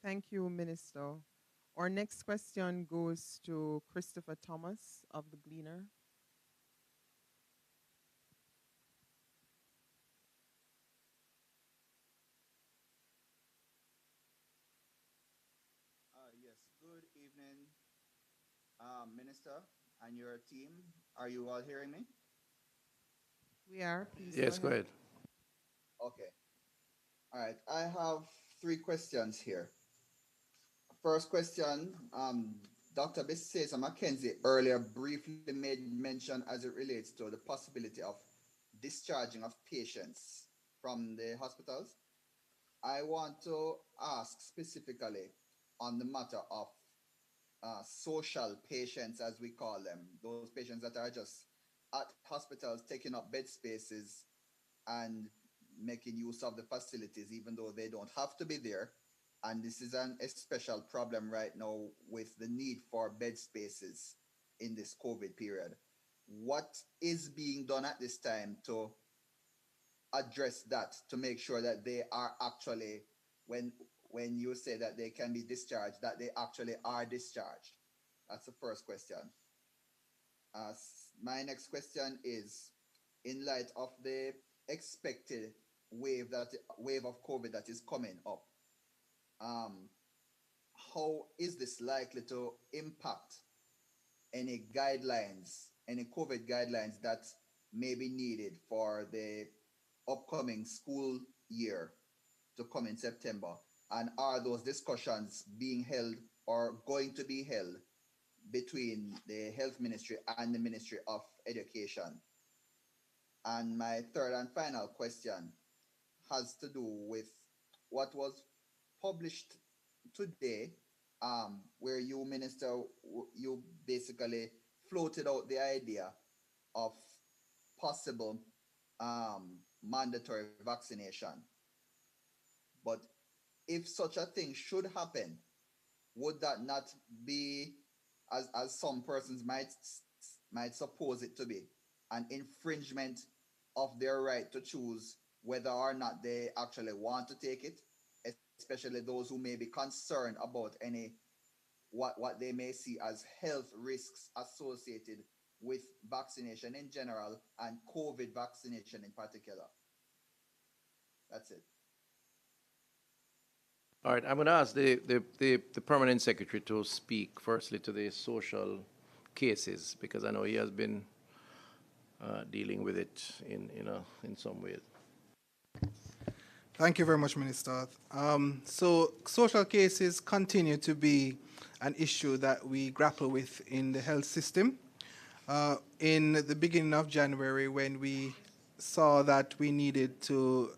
Thank you, Minister. Our next question goes to Christopher Thomas of the Gleaner. Yes, good evening, Minister and your team. Are you all hearing me? We are, please. Yes, go ahead. Okay. All right. I have 3 questions here. First question, Dr. Bissesa McKenzie earlier briefly made mention as it relates to the possibility of discharging of patients from the hospitals. I want to ask specifically on the matter of social patients, as we call them, those patients that are just at hospitals taking up bed spaces and making use of the facilities, even though they don't have to be there. And this is a special problem right now with the need for bed spaces in this COVID period. What is being done at this time to address that, to make sure that they are actually, when you say that they can be discharged, that they actually are discharged? That's the first question. My next question is, in light of the expected wave of COVID that is coming up, how is this likely to impact any guidelines, any COVID guidelines that may be needed for the upcoming school year to come in September? And are those discussions being held or going to be held between the Health Ministry and the Ministry of Education? And my third and final question has to do with what was published today, where you, Minister, you basically floated out the idea of possible mandatory vaccination. But if such a thing should happen, would that not be, as some persons might suppose it to be, an infringement of their right to choose whether or not they actually want to take it, especially those who may be concerned about any what they may see as health risks associated with vaccination in general and COVID vaccination in particular? That's it. All right, I'm going to ask the permanent secretary to speak firstly to the social cases, because I know he has been dealing with it in some ways. Thank you very much, Minister. So social cases continue to be an issue that we grapple with in the health system. In the beginning of January, when we saw that we needed to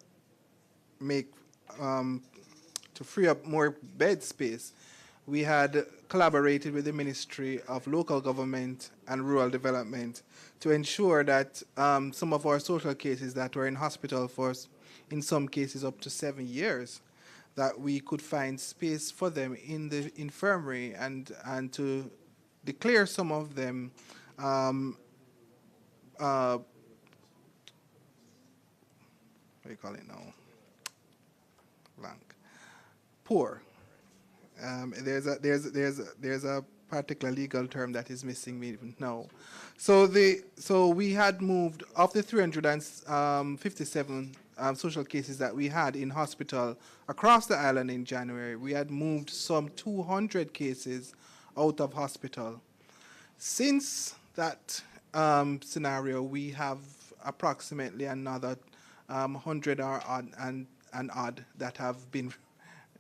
to free up more bed space, we had collaborated with the Ministry of Local Government and Rural Development to ensure that some of our social cases that were in hospital for, in some cases, up to 7 years, that we could find space for them in the infirmary and to declare some of them what do you call it now? Blank. Poor. There's a particular legal term that is missing me now. So we had moved of the 357 social cases that we had in hospital across the island in January. We had moved some 200 cases out of hospital. Since that scenario, we have approximately another 100 or odd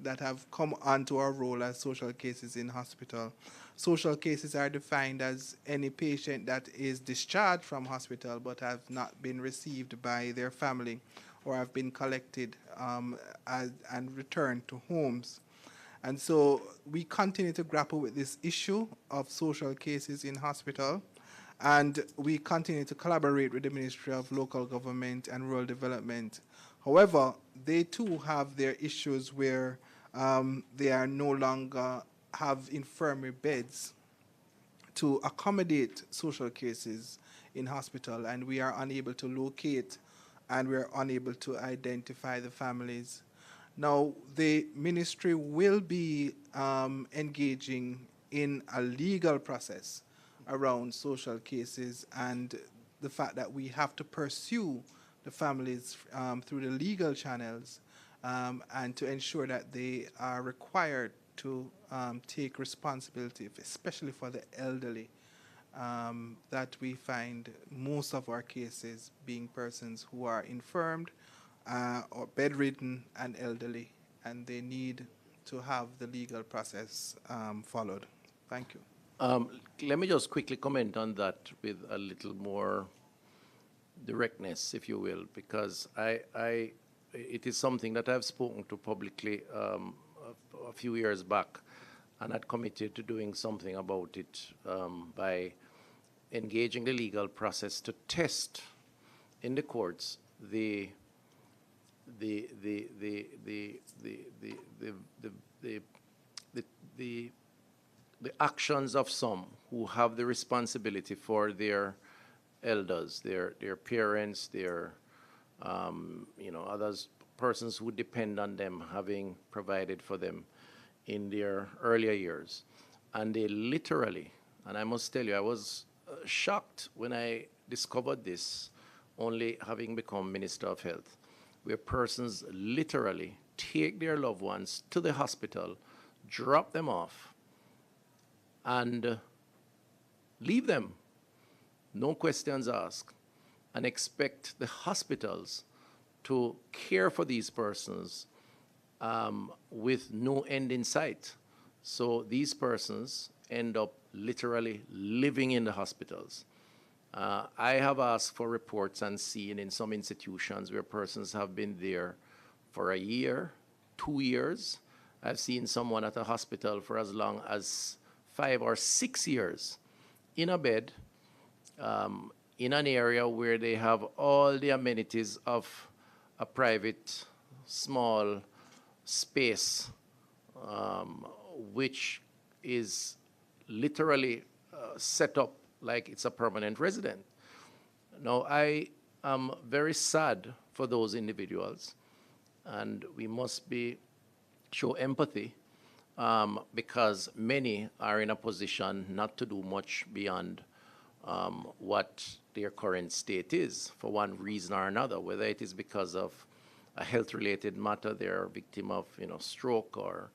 that have come onto our role as social cases in hospital. Social cases are defined as any patient that is discharged from hospital but have not been received by their family or have been collected and returned to homes. And so we continue to grapple with this issue of social cases in hospital, and we continue to collaborate with the Ministry of Local Government and Rural Development. However, they too have their issues where they are no longer have infirmary beds to accommodate social cases in hospital, and we are unable to locate and we're unable to identify the families. Now, the ministry will be engaging in a legal process around social cases and the fact that we have to pursue the families through the legal channels and to ensure that they are required to take responsibility, especially for the elderly, that we find most of our cases being persons who are infirmed or bedridden and elderly, and they need to have the legal process followed. Thank you. Let me just quickly comment on that with a little more directness, if you will, because it is something that I've spoken to publicly a few years back, and had committed to doing something about it by engaging the legal process to test in the courts the actions of some who have the responsibility for their elders, their parents, their others, persons who depend on them, having provided for them in their earlier years. And they literally, and I must tell you, I was shocked when I discovered this, only having become Minister of Health, where persons literally take their loved ones to the hospital, drop them off, and leave them, no questions asked, and expect the hospitals to care for these persons with no end in sight. So these persons end up literally living in the hospitals. I have asked for reports and seen in some institutions where persons have been there for a year, 2 years. I've seen someone at a hospital for as long as 5 or 6 years in a bed, in an area where they have all the amenities of a private, small space, which is literally set up like it's a permanent resident. Now, I am very sad for those individuals, and we must show empathy because many are in a position not to do much beyond what their current state is for one reason or another, whether it is because of a health-related matter, they're a victim of stroke or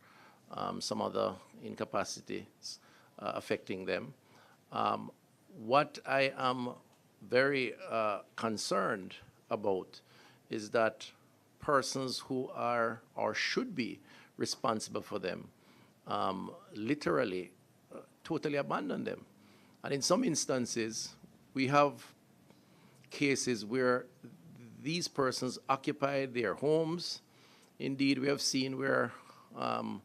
some other incapacities affecting them. What I am very concerned about is that persons who are or should be responsible for them literally totally abandon them. And in some instances, we have cases where these persons occupy their homes. Indeed, we have seen where on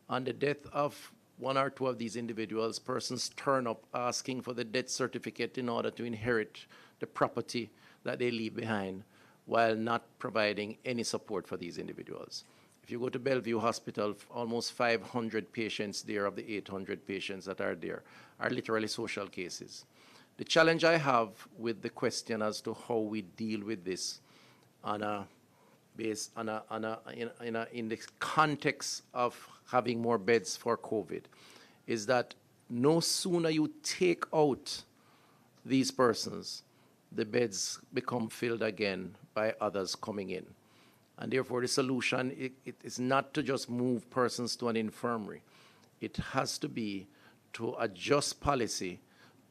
the death of one or two of these individuals, persons turn up asking for the death certificate in order to inherit the property that they leave behind while not providing any support for these individuals. If you go to Bellevue Hospital, almost 500 patients there of the 800 patients that are there are literally social cases. The challenge I have with the question as to how we deal with this in the context of having more beds for COVID is that no sooner you take out these persons, the beds become filled again by others coming in. And therefore, the solution it is not to just move persons to an infirmary. It has to be to adjust policy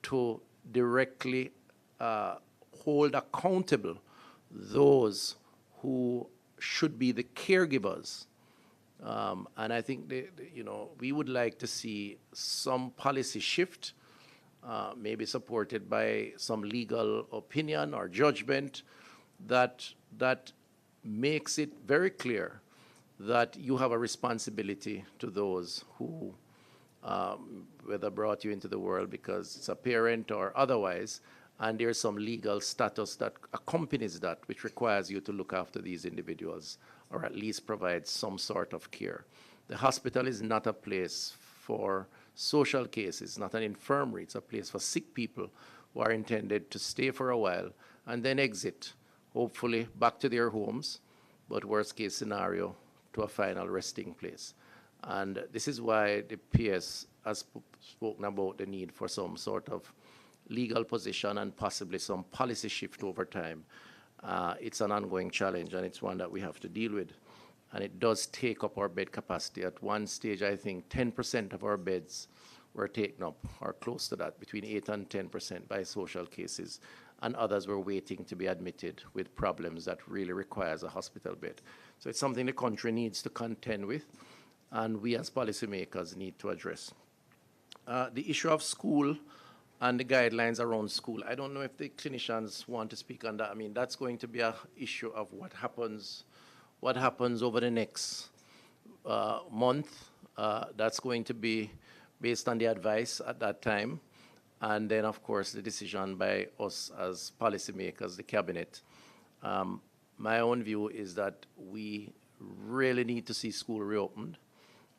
to directly hold accountable those who should be the caregivers. And I think we would like to see some policy shift, maybe supported by some legal opinion or judgment that makes it very clear that you have a responsibility to those who whether brought you into the world because it's a parent or otherwise, and there's some legal status that accompanies that, which requires you to look after these individuals or at least provide some sort of care. The hospital is not a place for social cases, not an infirmary. It's a place for sick people who are intended to stay for a while and then exit, hopefully back to their homes, but worst case scenario, to a final resting place. And this is why the PS has spoken about the need for some sort of legal position and possibly some policy shift over time. It's an ongoing challenge, and it's one that we have to deal with. And it does take up our bed capacity. At one stage, I think 10% of our beds were taken up, or close to that, between 8 and 10% by social cases, and others were waiting to be admitted with problems that really requires a hospital bed. So it's something the country needs to contend with, and we as policymakers need to address. The issue of school and the guidelines around school, I don't know if the clinicians want to speak on that. I mean, that's going to be an issue of what happens over the next month. That's going to be based on the advice at that time. And then, of course, the decision by us as policymakers, the cabinet. My own view is that we really need to see school reopened.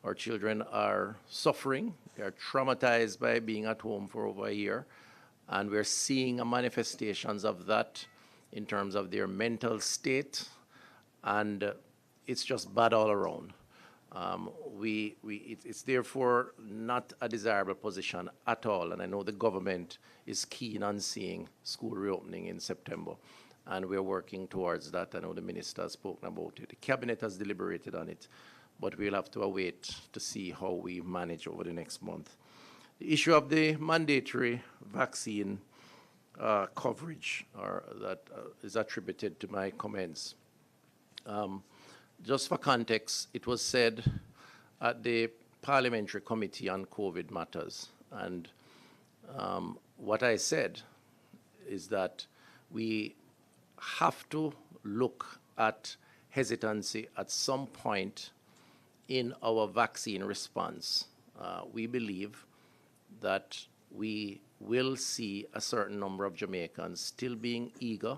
Our children are suffering. They are traumatized by being at home for over a year. And we're seeing manifestations of that in terms of their mental state. And it's just bad all around. It's therefore not a desirable position at all. And I know the government is keen on seeing school reopening in September. And we're working towards that. I know the minister has spoken about it. The cabinet has deliberated on it. But we'll have to await to see how we manage over the next month. The issue of the mandatory vaccine coverage that is attributed to my comments. Just for context, it was said at the Parliamentary Committee on COVID Matters, and what I said is that we have to look at hesitancy at some point in our vaccine response. We believe that we will see a certain number of Jamaicans still being eager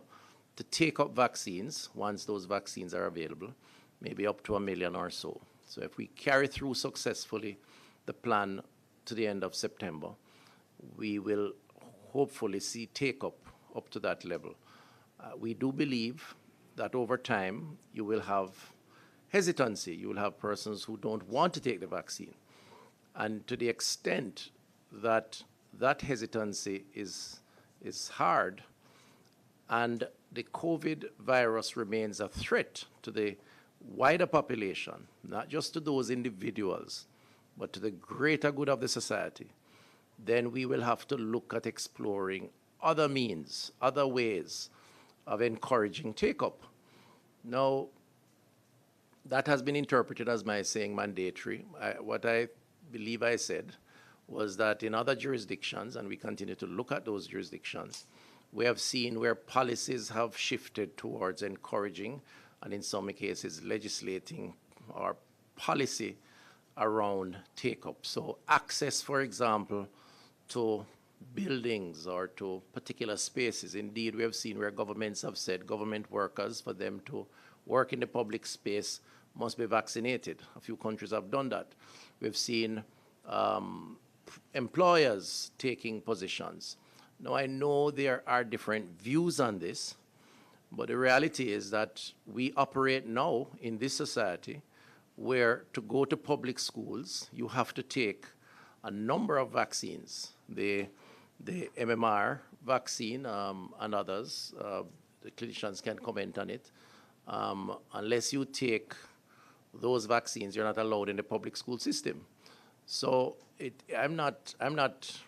to take up vaccines once those vaccines are available, maybe up to 1 million or so. So if we carry through successfully the plan to the end of September, we will hopefully see take up to that level. We do believe that over time you will have hesitancy. You will have persons who don't want to take the vaccine. And to the extent that that hesitancy is hard and the COVID virus remains a threat to the wider population, not just to those individuals, but to the greater good of the society, then we will have to look at exploring other means, other ways of encouraging take-up. Now, that has been interpreted as my saying mandatory. What I believe I said was that in other jurisdictions, and we continue to look at those jurisdictions, we have seen where policies have shifted towards encouraging and in some cases legislating or policy around take-up. So access, for example, to buildings or to particular spaces. Indeed, we have seen where governments have said government workers, for them to work in the public space, must be vaccinated. A few countries have done that. We've seen employers taking positions. Now, I know there are different views on this, but the reality is that we operate now in this society where to go to public schools, you have to take a number of vaccines. The MMR vaccine and others, the clinicians can comment on it. Unless you take those vaccines, you're not allowed in the public school system. So I'm not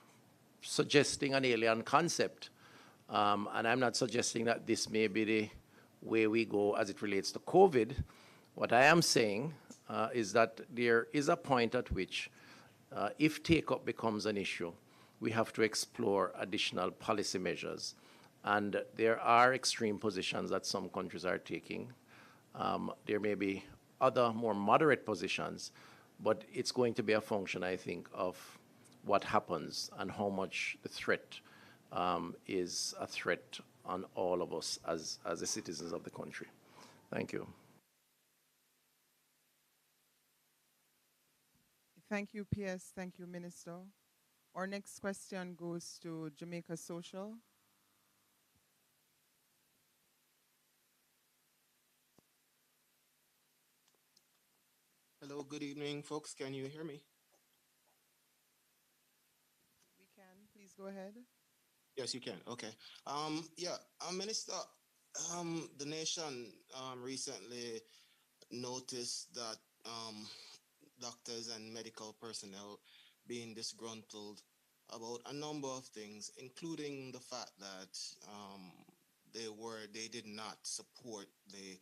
suggesting an alien concept, and I'm not suggesting that this may be the way we go as it relates to COVID. What I am saying is that there is a point at which, if take-up becomes an issue, we have to explore additional policy measures. And there are extreme positions that some countries are taking. There may be other more moderate positions, but it's going to be a function, I think, of what happens and how much the threat is a threat on all of us as the citizens of the country. Thank you. Thank you, PS. Thank you, Minister. Our next question goes to Jamaica Social. Hello, good evening, folks. Can you hear me? We can. Please go ahead. Yes, you can. Okay. Minister, the nation recently noticed that doctors and medical personnel being disgruntled about a number of things, including the fact that they did not support the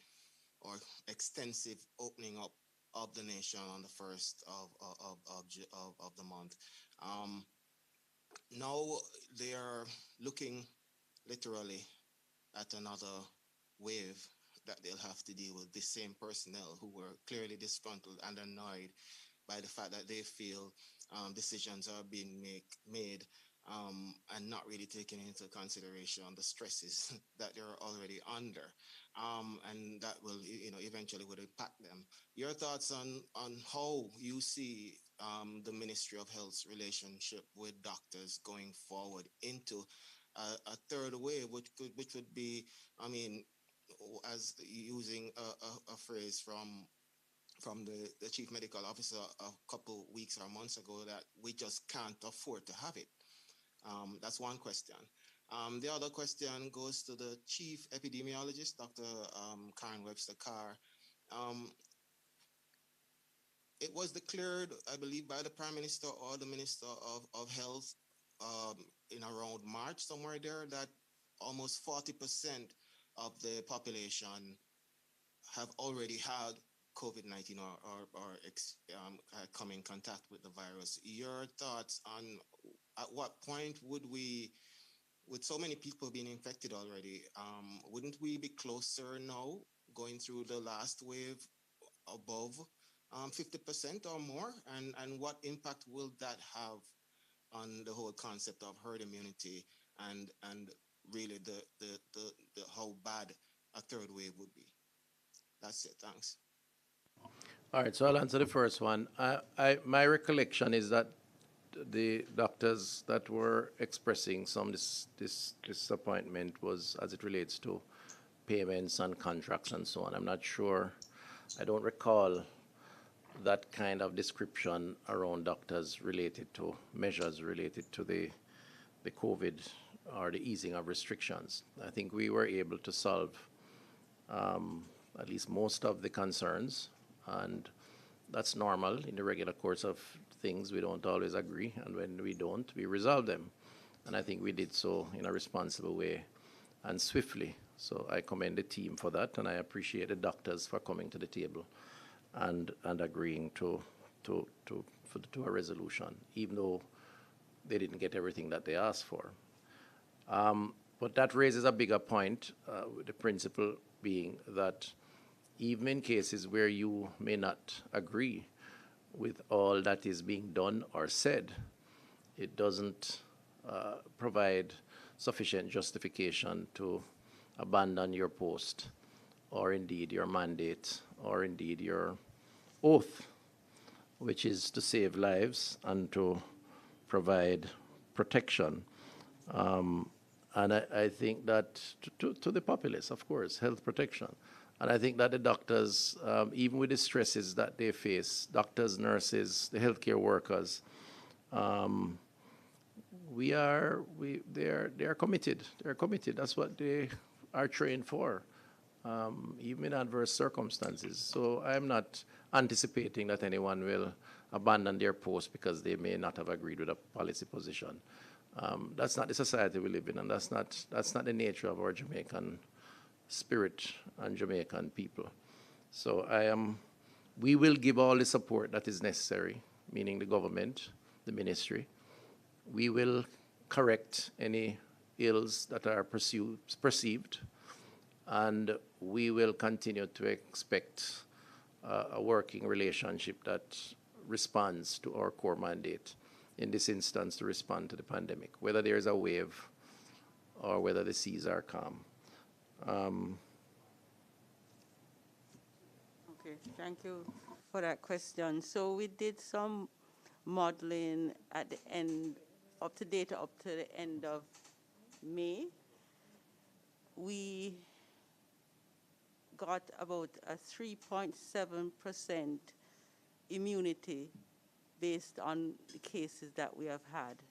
or extensive opening up of the nation on the first of the month. Now they are looking literally at another wave that they'll have to deal with. The same personnel who were clearly disgruntled and annoyed by the fact that they feel decisions are being made and not really taking into consideration the stresses that they're already under, and that will, eventually would impact them. Your thoughts on how you see the Ministry of Health's relationship with doctors going forward into a third wave, which would be, as using a phrase from the chief medical officer a couple weeks or months ago, that we just can't afford to have it. That's one question. The other question goes to the chief epidemiologist, Dr. Karen Webster Carr. It was declared, I believe, by the Prime Minister or the Minister of Health in around March, somewhere there, that almost 40% of the population have already had COVID-19 or come in contact with the virus. Your thoughts on at what point would we with so many people being infected already, wouldn't we be closer now going through the last wave above 50% or more? And what impact will that have on the whole concept of herd immunity and really the how bad a third wave would be? That's it. Thanks. All right, so I'll answer the first one. My recollection is that the doctors that were expressing some disappointment was as it relates to payments and contracts and so on. I'm not sure. I don't recall that kind of description around doctors related to measures related to the COVID or the easing of restrictions. I think we were able to solve at least most of the concerns, and that's normal in the regular course of things. We don't always agree, and when we don't, we resolve them. And I think we did so in a responsible way and swiftly. So I commend the team for that, and I appreciate the doctors for coming to the table and agreeing to a resolution, even though they didn't get everything that they asked for. But that raises a bigger point, the principle being that even in cases where you may not agree with all that is being done or said, it doesn't provide sufficient justification to abandon your post or indeed your mandate or indeed your oath, which is to save lives and to provide protection. And I think that to the populace, of course, health protection. And I think that the doctors, even with the stresses that they face, doctors, nurses, the healthcare workers, they are committed. They're committed. That's what they are trained for, even in adverse circumstances. So I'm not anticipating that anyone will abandon their post because they may not have agreed with a policy position. That's not the society we live in, and that's not the nature of our Jamaican spirit and Jamaican people. So we will give all the support that is necessary, meaning the government, the ministry. We will correct any ills that are perceived, and we will continue to expect a working relationship that responds to our core mandate, in this instance to respond to the pandemic, whether there is a wave or whether the seas are calm. Okay, thank you for that question. So we did some modeling at the end, up to date up to the end of May. We got about a 3.7% immunity based on the cases that we have had.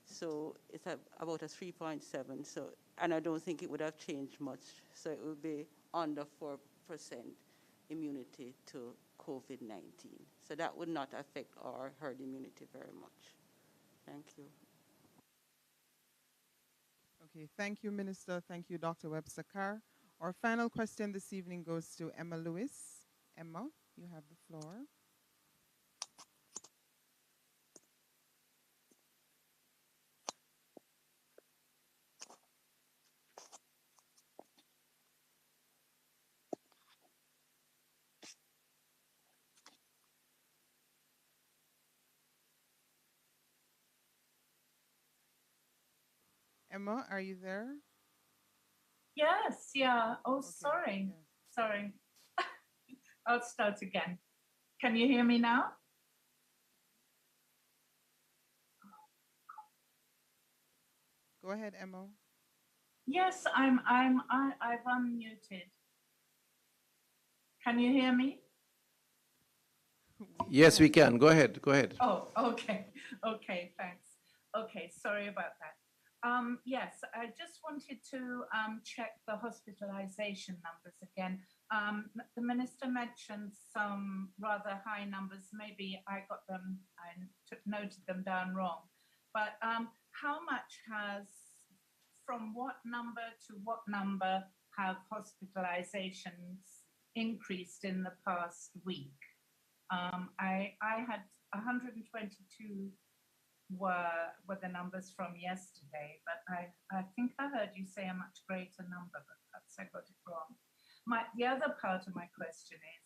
So it's about a 3.7. So, and I don't think it would have changed much. So it would be under 4% immunity to COVID-19. So that would not affect our herd immunity very much. Thank you. Okay, thank you, Minister. Thank you, Dr. Webster-Carr. Our final question this evening goes to Emma Lewis. Emma, you have the floor. Emma, are you there? Yes, yeah. Oh, Okay, sorry. yes. Sorry. I'll start again. Can you hear me now? Go ahead, Emma. Yes, I've unmuted. Can you hear me? Yes, we can. Go ahead. Go ahead. Oh, okay. Okay, thanks. Okay, sorry about that. Yes, I just wanted to check the hospitalization numbers again. The minister mentioned some rather high numbers. Maybe I got them, I noted them down wrong. But how much from what number to what number have hospitalizations increased in the past week? I had 122 were the numbers from yesterday, but I think I heard you say a much greater number, but perhaps I got it wrong. The other part of my question is,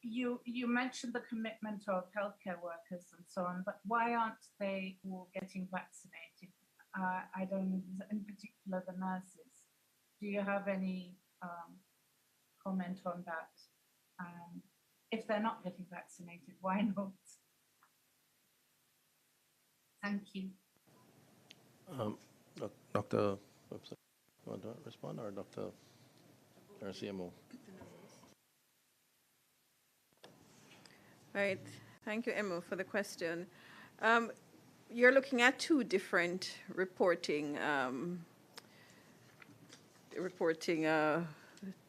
you mentioned the commitment of healthcare workers and so on, but why aren't they all getting vaccinated? I don't, in particular the nurses. Do you have any comment on that? If they're not getting vaccinated, why not? Thank you. Dr. Webster, you want to respond, or Dr. or CMO? Right. Thank you, Emma, for the question. You're looking at two different reporting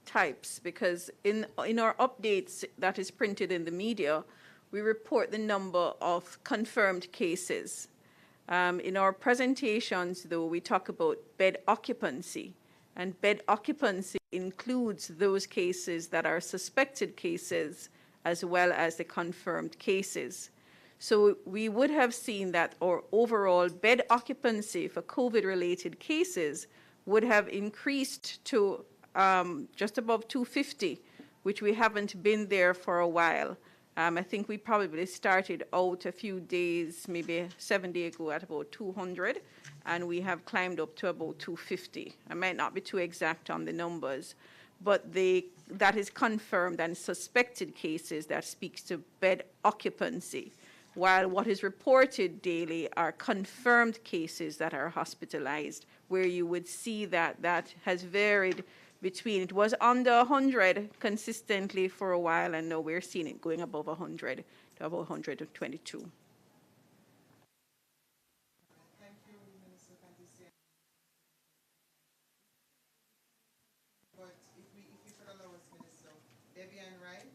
types, because in our updates that is printed in the media, we report the number of confirmed cases. In our presentations, though, we talk about bed occupancy, and bed occupancy includes those cases that are suspected cases as well as the confirmed cases. So we would have seen that our overall bed occupancy for COVID-related cases would have increased to just above 250, which we haven't been there for a while. I think we probably started out a few days, maybe 7 days ago, at about 200, and we have climbed up to about 250. I might not be too exact on the numbers, but that is confirmed and suspected cases that speaks to bed occupancy, while what is reported daily are confirmed cases that are hospitalized, where you would see that that has varied between, it was under 100 consistently for a while, and now we're seeing it going above 100 to about 122. Thank you, Minister Kantisi. But if you could allow us, Minister, Debian Wright,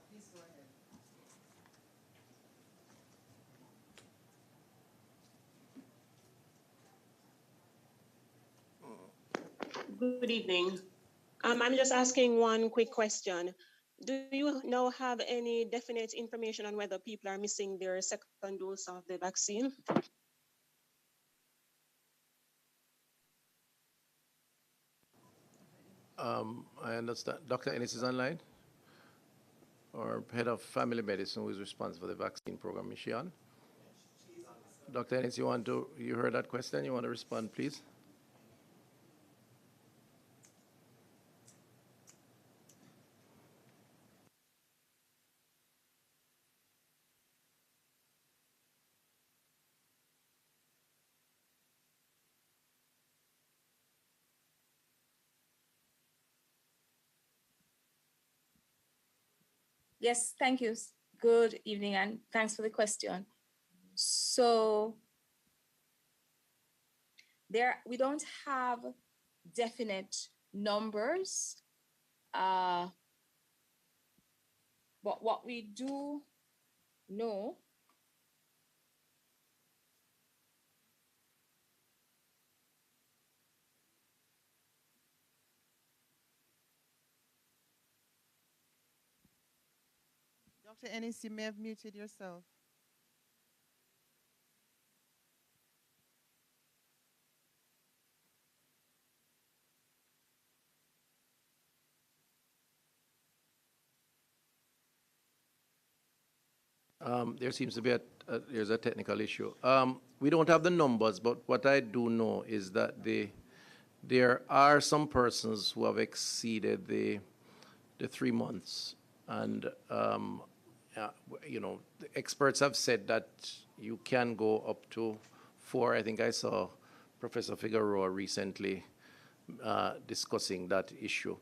please go ahead. Good evening. I'm just asking one quick question. Do you now have any definite information on whether people are missing their second dose of the vaccine? I understand. Dr. Ennis is online, or head of family medicine, who is responsible for the vaccine program. Is she on? Dr. Ennis, you heard that question? You want to respond, please? Yes, thank you. Good evening, and thanks for the question. So we don't have definite numbers, but what we do know Dr. Ennis, you may have muted yourself. There seems to be there's a technical issue. We don't have the numbers, but what I do know is that there are some persons who have exceeded the 3 months, and the experts have said that you can go up to 4. I think I saw Professor Figueroa recently discussing that issue.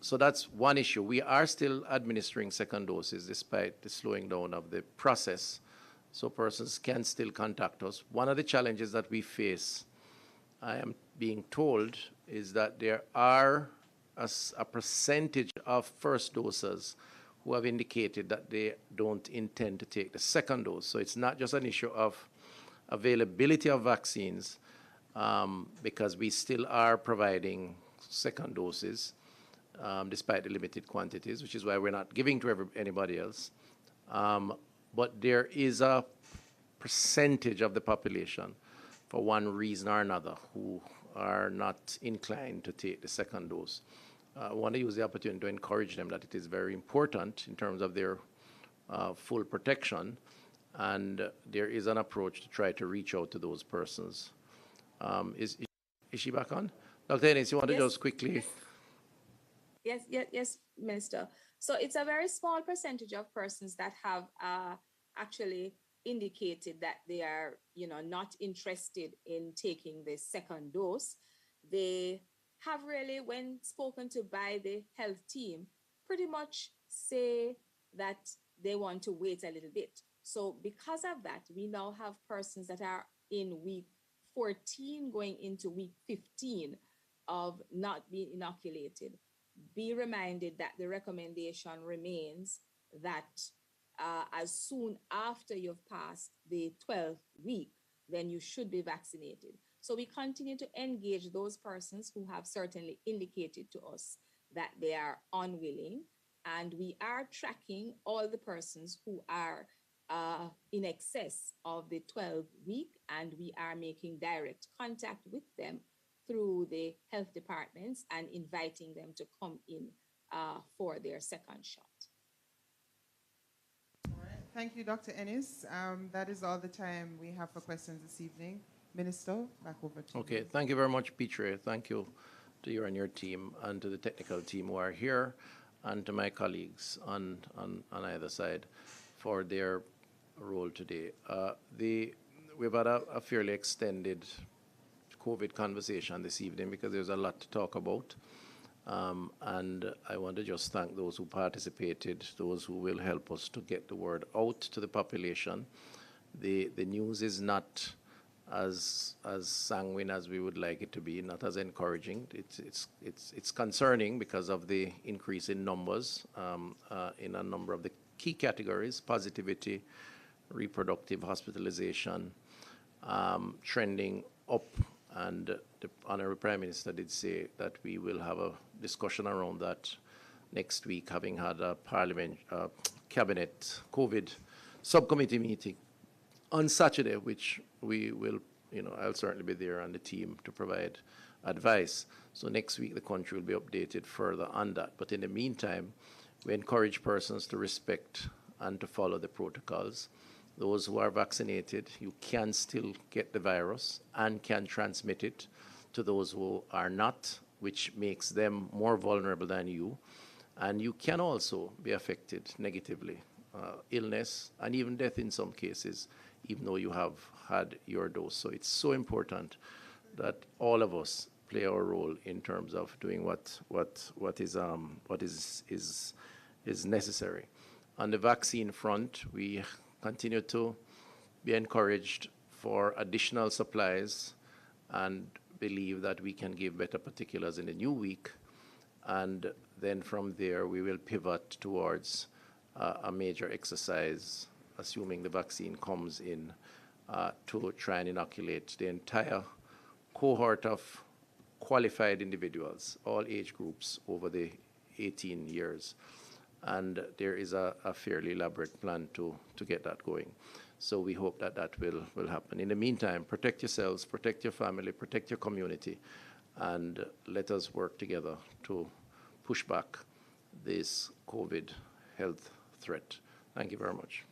So that's one issue. We are still administering second doses despite the slowing down of the process. So persons can still contact us. One of the challenges that we face, I am being told, is that there are a percentage of first doses who have indicated that they don't intend to take the second dose. So it's not just an issue of availability of vaccines, because we still are providing second doses, despite the limited quantities, which is why we're not giving to anybody else. but there is a percentage of the population, for one reason or another, who are not inclined to take the second dose. I want to use the opportunity to encourage them that it is very important in terms of their full protection, and there is an approach to try to reach out to those persons. Is she back on? Dr. Ennis, you want to just quickly? Yes, Minister. So it's a very small percentage of persons that have actually indicated that they are, not interested in taking the second dose. They have really, when spoken to by the health team, pretty much say that they want to wait a little bit. So because of that, we now have persons that are in week 14 going into week 15 of not being inoculated. Be reminded that the recommendation remains that as soon after you've passed the 12th week, then you should be vaccinated. So we continue to engage those persons who have certainly indicated to us that they are unwilling, and we are tracking all the persons who are in excess of the 12th week, and we are making direct contact with them through the health departments and inviting them to come in for their second shot. All right. Thank you, Dr. Ennis. That is all the time we have for questions this evening. Minister, back over to you. Okay, thank you very much, Petre. Thank you to you and your team, and to the technical team who are here, and to my colleagues on either side for their role today. We've had a fairly extended COVID conversation this evening because there's a lot to talk about. And I want to just thank those who participated, those who will help us to get the word out to the population. The news is not as sanguine as we would like it to be, not as encouraging. It's concerning because of the increase in numbers in a number of the key categories: positivity, reproductive hospitalization, trending up. And the Honorable Prime Minister did say that we will have a discussion around that next week, having had a cabinet COVID subcommittee meeting on Saturday, which we will, I'll certainly be there and the team to provide advice. So next week, the country will be updated further on that. But in the meantime, we encourage persons to respect and to follow the protocols. Those who are vaccinated, you can still get the virus and can transmit it to those who are not, which makes them more vulnerable than you. And you can also be affected negatively, illness and even death in some cases, even though you have had your dose. So it's so important that all of us play our role in terms of doing what is necessary. On the vaccine front, we continue to be encouraged for additional supplies and believe that we can give better particulars in the new week. And then from there, we will pivot towards a major exercise, assuming the vaccine comes in, to try and inoculate the entire cohort of qualified individuals, all age groups over the 18 years. And there is a fairly elaborate plan to get that going. So we hope that that will happen. In the meantime, protect yourselves, protect your family, protect your community, and let us work together to push back this COVID health threat. Thank you very much.